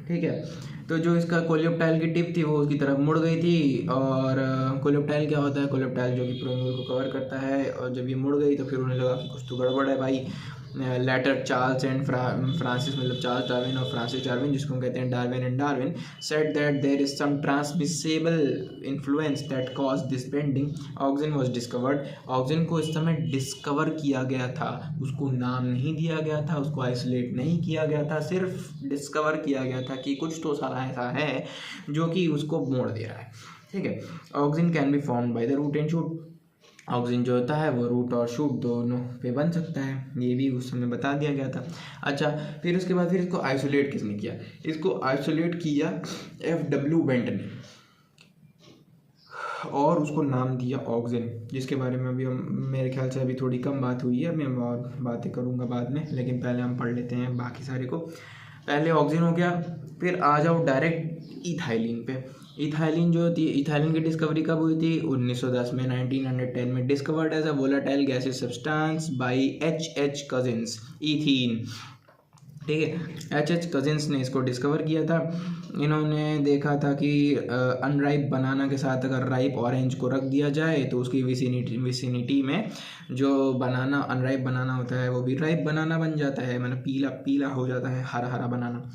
ठीक है। तो जो इसका कोलेप्टाइल की टिप थी वो उसकी तरफ मुड़ गई थी, और कोलेप्टाइल क्या होता है, कोलेप्टाइल जो कि प्रोंगल को कवर करता है, और जब ये मुड़ गई तो फिर उन्हें लगा कि कुछ तो गड़बड़ है भाई। लेटर चार्ल्स एंड फ्रांसिस, मतलब चार्ल्स डार्विन और फ्रांसिस डार्विन, जिसको हम कहते हैं Darwin and Darwin, said that there is some transmissible influence that cause this bending. Auxin was discovered, auxin को इस समय डिस्कवर किया गया था, उसको नाम नहीं दिया गया था, उसको आइसोलेट नहीं किया गया था, सिर्फ डिस्कवर किया गया था कि कुछ तो सारा ऐसा है जो कि उसको मोड़ दे रहा है, ठीक है। Auxin can be formed by the root and shoot, auxin जो होता है वो रूट और शूट दोनों पे बन सकता है, ये भी उस समय बता दिया गया था। अच्छा, फिर उसके बाद फिर इसको आइसोलेट किसने किया, इसको आइसोलेट किया FW बेंट ने, और उसको नाम दिया ऑक्सिन, जिसके बारे में अभी हम मेरे ख्याल से अभी थोड़ी कम बात हुई है, मैं और बातें करूँगा बाद में, लेकिन पहले हम पढ़ लेते हैं बाकी सारे को। पहले ऑक्सिन हो गया, फिर आ जाओ डायरेक्ट इथाइलिन पे। इथाइलिन जो होती है, इथाइलिन की डिस्कवरी कब हुई थी, 1910 में, 1910 में, discovered as a volatile gaseous substance by H Cousins, ethene, ठीक है। H कजिन्स ने इसको डिस्कवर किया था। इन्होंने देखा था कि अनराइप बनाना के साथ अगर राइप ऑरेंज को रख दिया जाए तो उसकी विसिनिटी में जो बनाना अनराइप बनाना होता है वो भी राइप बनाना बन जाता है, मतलब पीला पीला हो जाता है, हरा हरा बनाना।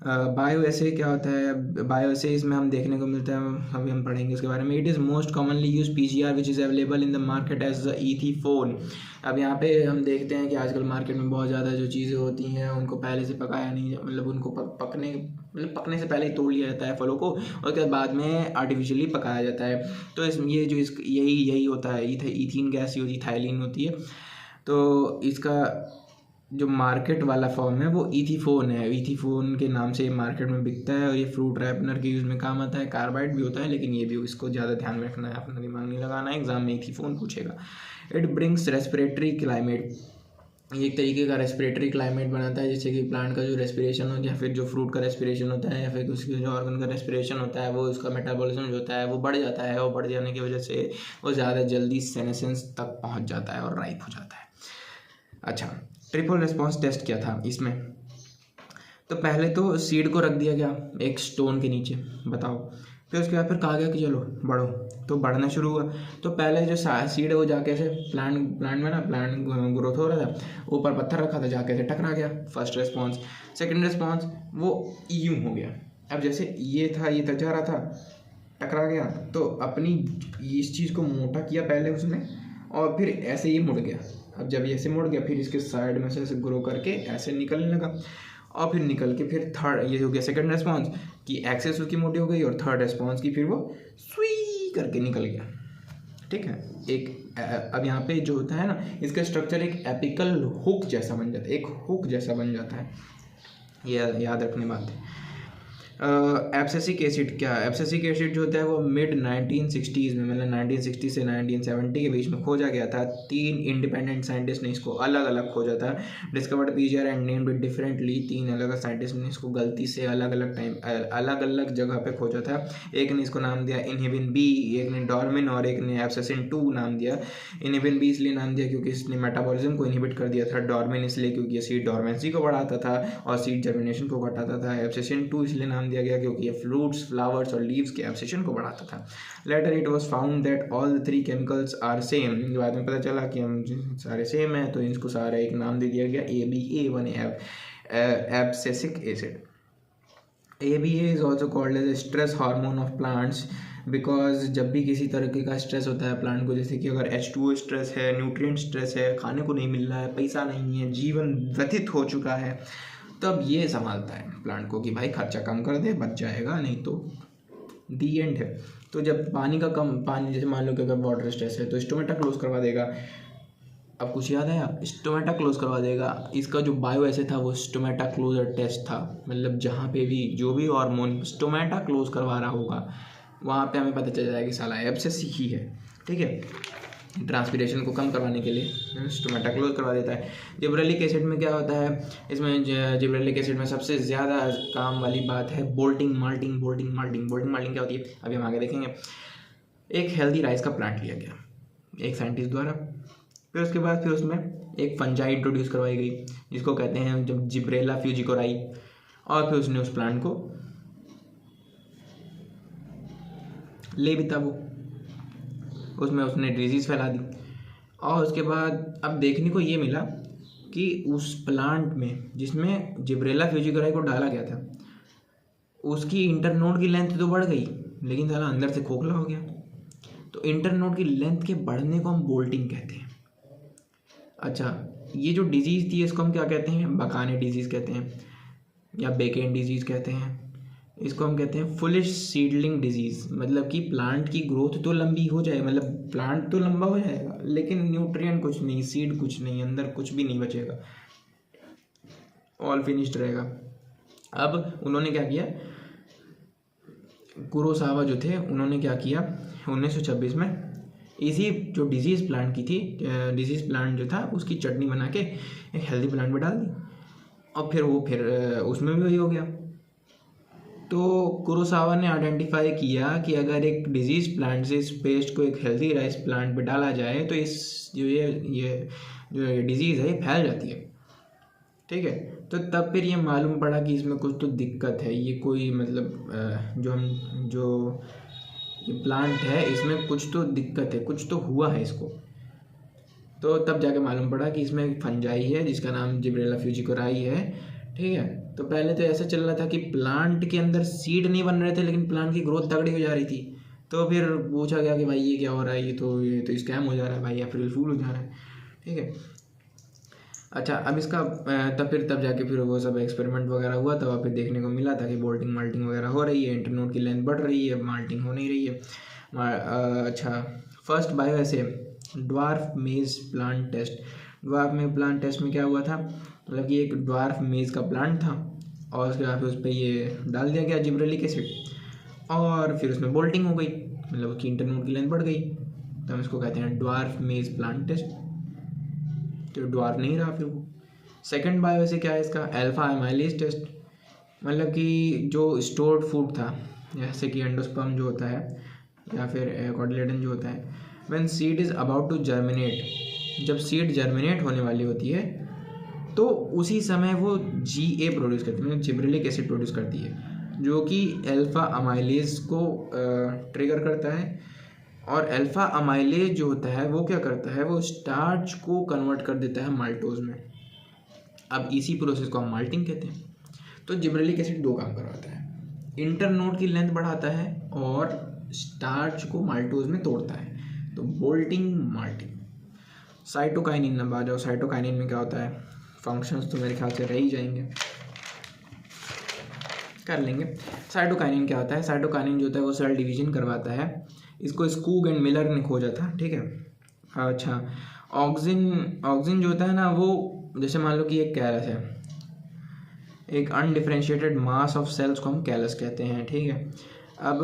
बायोएसे क्या होता है, बायोएसे इसमें हम देखने को मिलता है, अभी हम पढ़ेंगे उसके बारे में। It is most commonly use PGR which is available in the market as the ethephon. अब यहाँ पे हम देखते हैं कि आजकल मार्केट में बहुत ज़्यादा जो चीज़ें होती हैं उनको पहले से पकाया नहीं, मतलब उनको पकने से पहले ही तोड़ लिया जाता है फलों को, और उसके बाद में आर्टिफिशियली पकाया जाता है। तो यही होता है, इथीन गैस होती है, इथाइलिन होती है। तो इसका जो मार्केट वाला फॉर्म है वो इथीफोन है, इथीफोन के नाम से मार्केट में बिकता है, और ये फ्रूट रैपनर के यूज़ में काम आता है। कार्बाइड भी होता है, लेकिन ये भी इसको ज़्यादा ध्यान में रखना है, अपना दिमाग नहीं लगाना है, एग्जाम में इथीफोन पूछेगा। इट ब्रिंग्स रेस्पिरेटरी क्लाइमेट, ये एक तरीके का रेस्पिरेटरी क्लाइमेट बनाता है, जैसे कि प्लांट का जो रेस्पिरेशन होता है, या फिर जो फ्रूट का रेस्पिरेशन होता है, या फिर उसके जो ऑर्गन का रेस्पिरेशन होता है, वो उसका मेटाबॉलिज्म जो होता है वो बढ़ जाता है, और बढ़ जाने की वजह से वो ज़्यादा जल्दी सेनेसेंस तक पहुँच जाता है और राइप हो जाता है। अच्छा, ट्रिपल रिस्पॉन्स टेस्ट क्या था इसमें, तो पहले तो सीड को रख दिया गया एक स्टोन के नीचे, बताओ। फिर उसके बाद फिर कहा गया कि चलो बढ़ो, तो बढ़ना शुरू हुआ। तो पहले जो सीड है वो जाके ऐसे प्लांट में ना, प्लांट ग्रोथ हो रहा था, ऊपर पत्थर रखा था, जाके ऐसे टकरा गया। First response. सेकंड रिस्पॉन्स वो यूं हो गया। अब जैसे ये था जा रहा था, टकरा गया, तो अपनी इस चीज़ को मोटा किया पहले उसने, और फिर ऐसे ही मुड़ गया। अब जब ये ऐसे मुड़ गया, फिर इसके साइड में से ऐसे ग्रो करके ऐसे निकलने लगा, और फिर निकल के फिर थर्ड, ये हो गया सेकंड रेस्पॉन्स की एक्सेस उसकी मोटी हो गई, और थर्ड रेस्पॉन्स की फिर वो स्वी करके निकल गया। ठीक है, एक अब यहाँ पे जो होता है ना, इसका स्ट्रक्चर एक एपिकल हुक जैसा बन जाता है, एक हुक जैसा बन जाता है। ये याद रखने बात है। एब्सिसिक एसिड क्या है? एब्सिसिक एसिड जो होता है वो मिड 1960s में, मतलब 1960 से 1970 के बीच में खोजा गया था। 3 इंडिपेंडेंट साइंटिस्ट ने इसको अलग अलग खोजा था। Discovered PGR and named it differently. 3 अलग अलग साइंटिस्ट ने इसको गलती से अलग अलग टाइम अलग अलग जगह पे खोजा था। एक ने इसको नाम दिया इनहिबिन बी, एक ने डॉर्मिन, और एक ने एब्सिसिन 2 नाम दिया। इनहिबिन बी इसलिए नाम दिया क्योंकि इसने मेटाबॉलिज्म को इनहिबिट कर दिया था। डॉर्मिन इसलिए क्योंकि ये सीड डॉर्मेंसी को बढ़ाता था और सीड जर्मिनेशन को घटाता था। एब्सिसिन 2 इसलिए नाम दिया गया क्योंकि ये फ्रूट्स, फ्लावर्स और लीव्स के एब्सिशन को बढ़ाता था। Later it was found that all the 3 chemicals are same. बाद में पता चला कि हम सारे सेम हैं, तो इसको सारा एक नाम दे दिया गया ABA1 abscisic acid. ABA is also called as a stress hormone of plants because जब भी किसी तरीके का स्ट्रेस होता है प्लांट को, जैसे कि अगर H2O स्ट्रेस है, न्यूट्रिएंट स्ट्रेस है, खाने को नहीं मिल रहा है, पैसा नहीं है, जीवन व्यथित हो चुका है, तब ये संभालता है प्लांट को कि भाई खर्चा कम कर दे, बच जाएगा, नहीं तो दी एंड है। तो जब पानी जैसे मान लो कि अगर वाटर स्ट्रेस है तो स्टोमेटा क्लोज करवा देगा। अब कुछ याद आया? स्टोमेटा क्लोज करवा देगा। इसका जो बायो एसिड था वो स्टोमेटा क्लोजर टेस्ट था, मतलब जहाँ पे भी जो भी हार्मोन स्टोमेटा क्लोज करवा रहा होगा वहाँ पे हमें पता चल जाएगा कि साला एब्सिस ही है। ठीक है, ट्रांसपीरेशन को कम करवाने के लिए स्टोमेटा क्लोज करवा देता है। जिब्रेलिक एसिड में क्या होता है? इसमें जिब्रेलिक एसिड में सबसे ज़्यादा काम वाली बात है बोल्टिंग माल्टिंग। बोल्टिंग माल्टिंग क्या होती है अभी हम आगे देखेंगे। एक हेल्दी राइस का प्लांट लिया गया एक साइंटिस्ट द्वारा, फिर उसके बाद फिर उसमें एक फंजाई इंट्रोड्यूस करवाई गई जिसको कहते हैं जब जिब्रेला फ्यूजिकोराई, और फिर उसने उस प्लांट को ले बिता वो उसमें उसने डिजीज़ फैला दी। और उसके बाद अब देखने को ये मिला कि उस प्लांट में जिसमें जिब्रेला फ्यूजिकोराई को डाला गया था उसकी इंटरनोड की लेंथ तो बढ़ गई, लेकिन साला अंदर से खोखला हो गया। तो इंटरनोड की लेंथ के बढ़ने को हम बोल्टिंग कहते हैं। अच्छा, ये जो डिजीज़ थी इसको हम क्या कहते हैं? बकाने डिजीज़ कहते हैं या बेकेन डिजीज़ कहते हैं। इसको हम कहते हैं फुलिश सीडलिंग डिजीज़, मतलब कि प्लांट की ग्रोथ तो लंबी हो जाए, मतलब प्लांट तो लंबा हो जाएगा लेकिन न्यूट्रिएंट कुछ नहीं, सीड कुछ नहीं, अंदर कुछ भी नहीं बचेगा, ऑल फिनिश्ड रहेगा। अब उन्होंने क्या किया, कुरोसावा जो थे उन्होंने क्या किया 1926 में इसी जो डिजीज़ प्लांट की थी, डिजीज़ प्लांट जो था उसकी चटनी बना के एक हेल्दी प्लांट में डाल दी, और फिर उसमें भी वही हो गया। तो कुरोसावा ने आइडेंटिफाई किया कि अगर एक डिजीज़ प्लांट से इस पेस्ट को एक हेल्दी राइस प्लांट पे डाला जाए तो इस जो डिजीज़ है ये फैल जाती है। ठीक है, तो तब फिर ये मालूम पड़ा कि इसमें कुछ तो दिक्कत है, ये कोई मतलब जो ये प्लांट है इसमें कुछ तो दिक्कत है, कुछ तो हुआ है इसको। तो तब जाके मालूम पड़ा कि इसमें एक फंजाई है जिसका नाम जिब्रेला फ्यूजिकोराई है। ठीक है, तो पहले तो ऐसा चल रहा था कि प्लांट के अंदर सीड नहीं बन रहे थे लेकिन प्लांट की ग्रोथ तगड़ी हो जा रही थी। तो फिर पूछा गया कि भाई ये क्या हो रहा है, ये तो स्कैम हो जा रहा है भाई, अप्रैल फूल हो जा रहा है। ठीक है, अच्छा, अब इसका तब जाके फिर वो सब एक्सपेरिमेंट वगैरह हुआ, तब फिर देखने को मिला था कि बोल्टिंग माल्टिंग वगैरह हो रही है, इंटरनोड की लेंथ बढ़ रही है, माल्टिंग हो नहीं रही है। अच्छा, फर्स्ट बायो ऐसे ड्वार्फ मेज प्लांट टेस्ट। ड्वार्फ में प्लांट टेस्ट में क्या हुआ था, मतलब कि एक ड्वार्फ मेज का प्लांट था और उसके बाद फिर उस पर ये डाल दिया गया जिब्रेलिक एसिड और फिर उसमें बोल्टिंग हो गई, मतलब उसकी इंटरनोड की लेंथ बढ़ गई, तो हम इसको कहते हैं ड्वार्फ मेज प्लांट टेस्ट। तो ड्वार्फ नहीं रहा फिर वो। सेकंड बायो ऐसे क्या है इसका, अल्फा एमाइलेज टेस्ट, मतलब कि जो स्टोर्ड फूड था जैसे कि एंडोस्पर्म जो होता है या फिर कोटिलेडन जो होता है, when seed is about to germinate, जब सीड जर्मिनेट होने वाली होती है तो उसी समय वो GA प्रोड्यूस करती है, जिब्रेलिक एसिड प्रोड्यूस करती है, जो कि अल्फ़ा अमाइलेज को ट्रिगर करता है। और अल्फ़ा अमाइलेज जो होता है वो क्या करता है, वो स्टार्च को कन्वर्ट कर देता है माल्टोज में। अब इसी प्रोसेस को हम माल्टिंग कहते हैं। तो जिब्रेलिक एसिड दो काम करवाता है, इंटरनोड की लेंथ बढ़ाता है और स्टार्च को माल्टोज में तोड़ता है। तो बोल्टिंग, माल्टिंग। साइटोकाइनिन, अब आ जाओ साइटोकाइनिन में क्या होता है। फंक्शंस तो मेरे ख्याल से रह ही जाएंगे, कर लेंगे। साइटोकाइनिन क्या होता है, साइटोकाइनिन जो होता है वो सेल डिवीजन करवाता है। इसको स्कूग एंड मिलर ने खोजा था, ठीक है। अच्छा, ऑक्सिन जो होता है ना, वो जैसे मान लो कि एक कैलस है, एक अनडिफरेंशिएटेड मास ऑफ सेल्स को हम कैलस कहते हैं, ठीक है। अब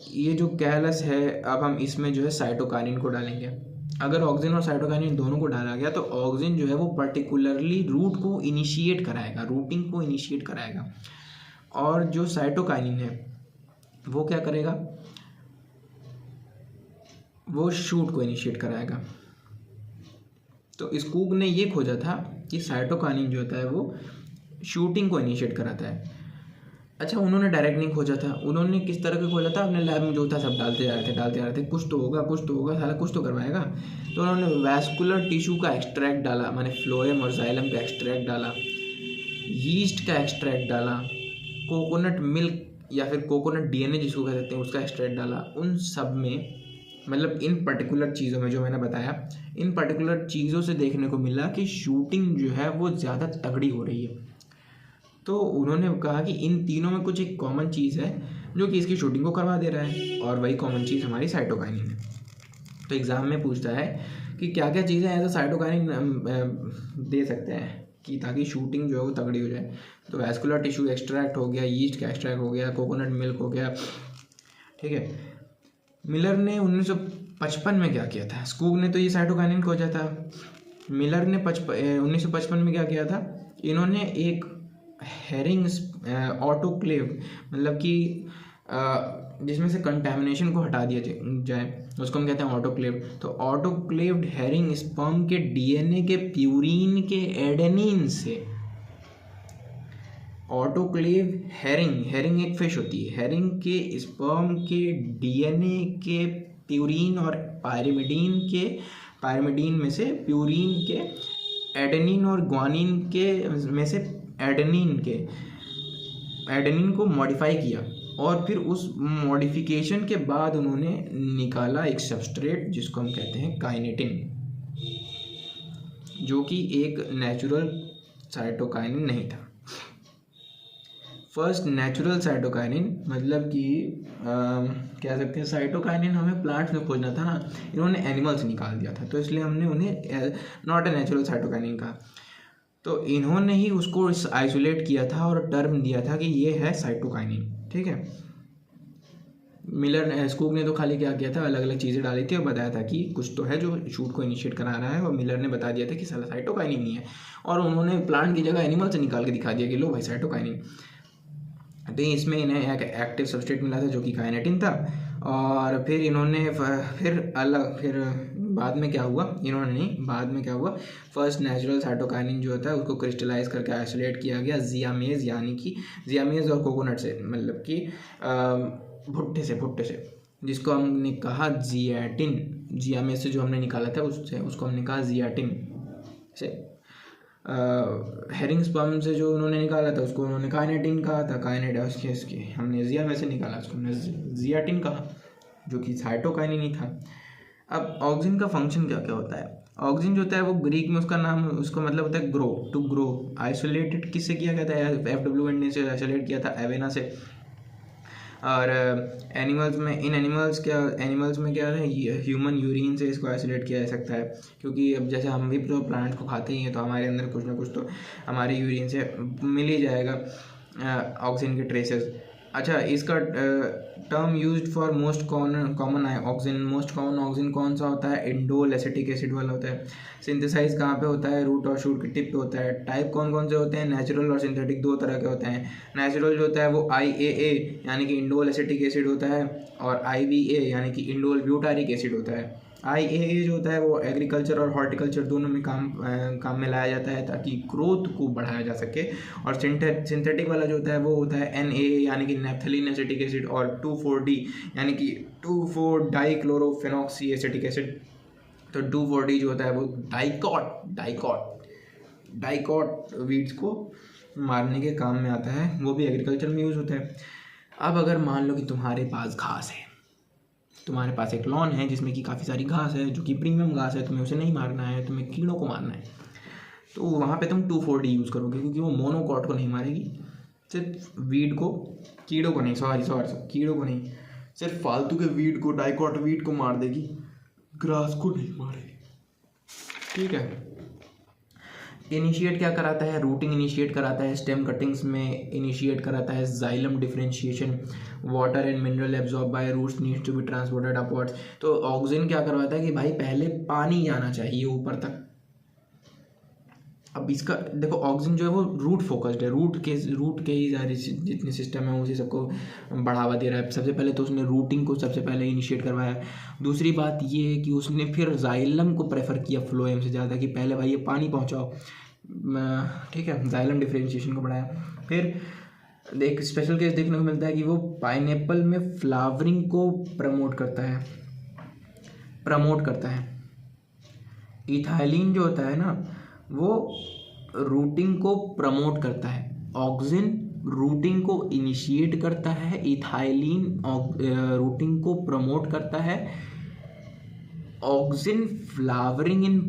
ये जो कैलस है, अब हम इसमें जो है साइटोकाइनिन को डालेंगे। अगर ऑक्सिन और साइटोकाइनिन दोनों को डाला गया तो ऑक्सिन जो है वो पर्टिकुलरली रूट को इनिशिएट कराएगा, रूटिंग को इनिशिएट कराएगा, और जो साइटोकाइनिन है वो क्या करेगा, वो शूट को इनिशिएट कराएगा। तो स्कूग ने ये खोजा था कि साइटोकाइनिन जो होता है वो शूटिंग को इनिशिएट कराता है। अच्छा, उन्होंने डायरेक्ट नहीं खोजा था, उन्होंने किस तरह का खोजा था, अपने लैब में जो था सब डालते जा रहे थे, कुछ तो होगा साला, कुछ तो करवाएगा। तो उन्होंने वैस्कुलर टिश्यू का एक्सट्रैक्ट डाला, माने फ्लोएम और जाइलम का एक्सट्रैक्ट डाला, यीस्ट का एक्सट्रैक्ट डाला, कोकोनट मिल्क या फिर कोकोनट DNA जिसको कह सकते हैं उसका एक्सट्रैक्ट डाला। उन सब में, मतलब इन पर्टिकुलर चीज़ों में जो मैंने बताया, इन पर्टिकुलर चीज़ों से देखने को मिला कि शूटिंग जो है वो ज़्यादा तगड़ी हो रही है। तो उन्होंने कहा कि इन तीनों में कुछ एक कॉमन चीज़ है जो कि इसकी शूटिंग को करवा दे रहा है, और वही कॉमन चीज़ हमारी साइटोकाइनिन है। तो एग्ज़ाम में पूछता है कि क्या क्या चीज़ें ऐसा साइटोकाइनिन दे सकते हैं कि ताकि शूटिंग जो है वो तगड़ी हो जाए। तो वैस्कुलर टिश्यू एक्सट्रैक्ट हो गया, यीस्ट का एक्सट्रैक्ट हो गया, कोकोनट मिल्क हो गया, ठीक है। मिलर ने 1955 में क्या किया था, स्कूग ने तो ये साइटोकाइनिन खोजा था, मिलर ने 1955 में क्या किया था, इन्होंने एक हेरिंग ऑटोक्लेव, मतलब कि जिसमें से कंटेमिनेशन को हटा दिया जाए, उसको हम कहते हैं ऑटोक्लेव। तो ऑटोक्लेव्ड हेरिंग स्पर्म के DNA के प्यूरिन के एडेनिन से, ऑटोक्लेव हेरिंग एक फिश होती है, हेरिंग के स्पर्म के DNA के प्यूरिन और पायरिमिडीन में से प्यूरिन के, एडेनिन और ग्वानिन के में से एडेनिन को मॉडिफाई किया, और फिर उस मॉडिफिकेशन के बाद उन्होंने निकाला एक सबस्ट्रेट जिसको हम कहते हैं काइनेटिन, जो कि एक नेचुरल साइटोकाइनिन नहीं था। फर्स्ट नेचुरल साइटोकाइनिन, मतलब कि कह सकते हैं साइटोकाइनिन हमें प्लांट्स में खोजना था ना, इन्होंने एनिमल से निकाल दिया था, तो इसलिए हमने उन्हें नॉट ए नेचुरल साइटोकाइनिन कहा। तो इन्होंने ही उसको आइसोलेट किया था और टर्म दिया था कि ये है साइटोकाइनिन, ठीक है। स्कूग ने तो खाली क्या किया था, अलग अलग चीज़ें डाली थी और बताया था कि कुछ तो है जो शूट को इनिशिएट करा रहा है, और मिलर ने बता दिया था कि साला साइटोकाइनिन नहीं है, और उन्होंने प्लांट की जगह एनिमल से निकाल के दिखा दिया कि लो भाई साइटोकाइनिन। तो इसमें इन्हें एक एक्टिव सबस्ट्रेट मिला था जो कि काइनेटिन था, और फिर इन्होंने फिर बाद में क्या हुआ, फर्स्ट नेचुरल साइटोकाइनिन जो होता है उसको क्रिस्टलाइज करके आइसोलेट किया गया जियामेज, यानी कि जियामेज और कोकोनट से, मतलब कि भुट्टे से, जिसको हमने कहा जियाटिन। जियामेज से जो हमने निकाला था उसको हमने कहा जियाटिन से। हेरिंग स्पर्म से जो उन्होंने निकाला था उसको उन्होंने काइनेटिन कहा था, उसके हमने जिया में से निकाला, उसको हमने जियाटिन कहा, जो कि साइटोकाइनिन ही था। अब ऑक्सिन का फंक्शन क्या क्या होता है, ऑक्सिन जो होता है वो ग्रीक में उसका मतलब होता है ग्रो, टू ग्रो। आइसोलेटेड किससे किया गया था, FW ने से आइसोलेट किया था एवेना से। और एनिमल्स में क्या है, ह्यूमन यूरिन से इसको आइसोलेट किया जा सकता है, क्योंकि अब जैसे हम भी तो प्लांट को खाते ही हैं, तो हमारे अंदर कुछ ना कुछ तो हमारे यूरिन से मिल ही जाएगा ऑक्सिन के ट्रेसेस। अच्छा, इसका term used for most common auxin, most common auxin कौन सा होता है, इंडोल एसिटिक एसिड वाला होता है। सिंथेसाइज कहाँ पे होता है, रूट और शूट के टिप पे होता है। टाइप कौन कौन से होते हैं, नेचुरल और सिंथेटिक, दो तरह के होते हैं। नेचुरल जो होता है वो IAA यानी कि इंडोल एसिटिक एसिड होता है, और IBA यानी कि इंडोल ब्यूटारिक एसिड होता है। IAA जो होता है वो एग्रीकल्चर और हॉर्टिकल्चर दोनों में काम में लाया जाता है ताकि ग्रोथ को बढ़ाया जा सके। और सिंथेटिक वाला जो होता है वो होता है NAA यानी कि नैप्थलीन एसिटिक एसिड, और 2,4-D यानी कि 2,4-डाइक्लोरोफेनॉक्सी एसिटिक एसिड। तो 2,4-D जो होता है वो डाइकॉट वीड्स को मारने के काम में आता है, वो भी एग्रीकल्चर में यूज़ होता है। अब अगर मान लो कि तुम्हारे पास घास है, तुम्हारे पास एक लॉन है जिसमें कि काफ़ी सारी घास है जो कि प्रीमियम घास है, तुम्हें उसे नहीं मारना है, तुम्हें कीड़ों को मारना है, तो वहाँ पे तुम 2,4-D यूज़ करोगे क्योंकि वो मोनोकॉट को नहीं मारेगी, सिर्फ वीड को, कीड़ों को नहीं, कीड़ों को नहीं, सिर्फ फालतू के वीड को, डाइकॉट वीड को मार देगी, ग्रास को नहीं मारेगी। ठीक है। इनिशिएट क्या कराता है? रूटिंग इनिशिएट कराता है, स्टेम कटिंग्स में इनिशिएट कराता है, xylem differentiation, water and mineral absorb by roots needs to be transported upwards. तो ऑक्सीजन क्या करवाता है कि भाई पहले पानी जाना चाहिए ऊपर तक। अब इसका देखो, ऑक्सीजन जो है वो रूट फोकस्ड है, रूट के ही सारे जितने सिस्टम है उसी सबको बढ़ावा दे रहा है। सबसे पहले तो उसने रूटिंग को सबसे पहले इनिशिएट करवाया। दूसरी बात ये है कि उसने फिर जाइलम को प्रेफर किया फ्लोएम से ज़्यादा, कि पहले भाई ये पानी पहुँचाओ। ठीक है, जाइलम डिफरेंशिएशन को बढ़ाया। फिर एक स्पेशल केस देखने को मिलता है कि वो पाइनएप्पल में फ्लावरिंग को प्रमोट करता है। इथाइलिन जो होता है ना वो रूटिंग को प्रमोट करता है, ऑक्सीजन रूटिंग को इनिशिएट करता है, इथाइलिन रूटिंग को प्रमोट करता है, ऑक्सीजन फ्लावरिंग इन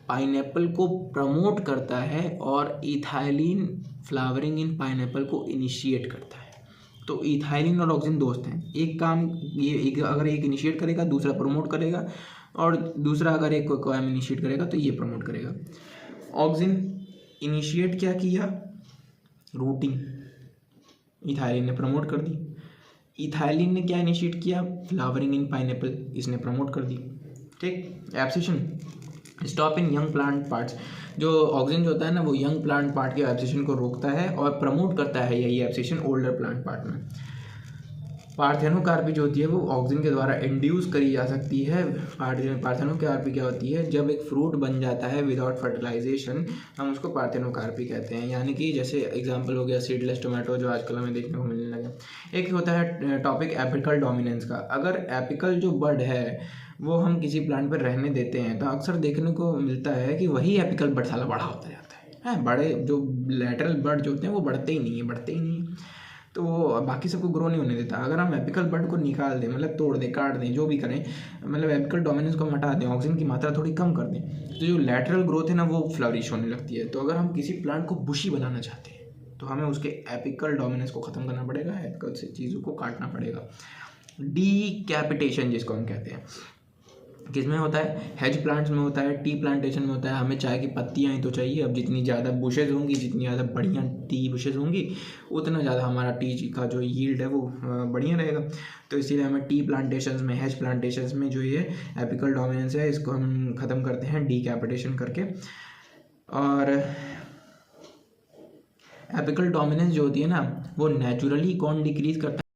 पाइनएप्पल को प्रमोट करता है, और इथाइलिन फ्लावरिंग इन पाइनएप्पल को इनिशिएट करता है। तो इथाइलिन और ऑक्सीजन दोस्त हैं, एक काम ये अगर एक इनिशिएट करेगा दूसरा प्रमोट करेगा, और दूसरा अगर एक काम इनिशिएट करेगा तो ये प्रमोट करेगा। ऑक्सीजन इनिशिएट क्या किया? रूटिंग, इथाइलिन ने प्रमोट कर दी। इथाइलिन ने क्या इनिशिएट किया? फ्लावरिंग इन पाइनएप्पल, इसने प्रमोट कर दी। ठीक। Abscission, stop in young plant parts. जो ऑक्सीजन जो होता है ना वो यंग प्लांट पार्ट के एब्सिशन को रोकता है और प्रमोट करता है यही एब्सिशन ओल्डर प्लांट पार्ट में। पार्थेनोकार्पी जो होती है वो ऑक्सीजन के द्वारा इंड्यूस करी जा सकती है। पार्थेनोकार्पी क्या होती है? जब एक फ्रूट बन जाता है विदाउट फर्टिलाइजेशन, हम उसको पार्थेनोकार्पी कहते हैं। यानी कि जैसे एग्जांपल हो गया सीडलेस टोमेटो जो आजकल हमें देखने को मिलने लगा। एक होता है टॉपिक एपिकल डोमिनेंस का। अगर एपिकल जो बड है वो हम किसी प्लांट पर रहने देते हैं तो अक्सर देखने को मिलता है कि वही एपिकल बड साला बड़ा होता जाता है। बड़े जो लैटरल बड जो होते हैं वो बढ़ते ही नहीं, तो वो बाकी सबको ग्रो नहीं होने देता। अगर हम एपिकल बड को निकाल दें, मतलब तोड़ दें, काट दें, जो भी करें, मतलब एपिकल डोमिनेंस को हम हटा दें, ऑक्सीजन की मात्रा थोड़ी कम कर दें, तो जो लैटरल ग्रोथ है ना वो फ्लरिश होने लगती है। तो अगर हम किसी प्लांट को बुशी बनाना चाहते हैं तो हमें उसके एपिकल डोमिनेंस को ख़त्म करना पड़ेगा, एपिकल से चीज़ों को काटना पड़ेगा। डीकैपिटेशन जिसको हम कहते हैं, किसमें होता है? हेज प्लांट्स में होता है, टी प्लांटेशन में होता है। हमें चाय की पत्तियाँ ही तो चाहिए। अब जितनी ज़्यादा बुशेज़ होंगी, जितनी ज़्यादा बढ़िया टी बुशेज़ होंगी, उतना ज़्यादा हमारा टी का जो यील्ड है वो बढ़िया रहेगा। तो इसीलिए हमें टी प्लांटेशंस में, हेज प्लांटेशंस में जो ये एपिकल डोमिनेंस है इसको हम ख़त्म करते हैं डीकैपिटेशन करके। और एपिकल डोमिनेंस जो होती है ना वो नेचुरली कौन डिक्रीज करता है?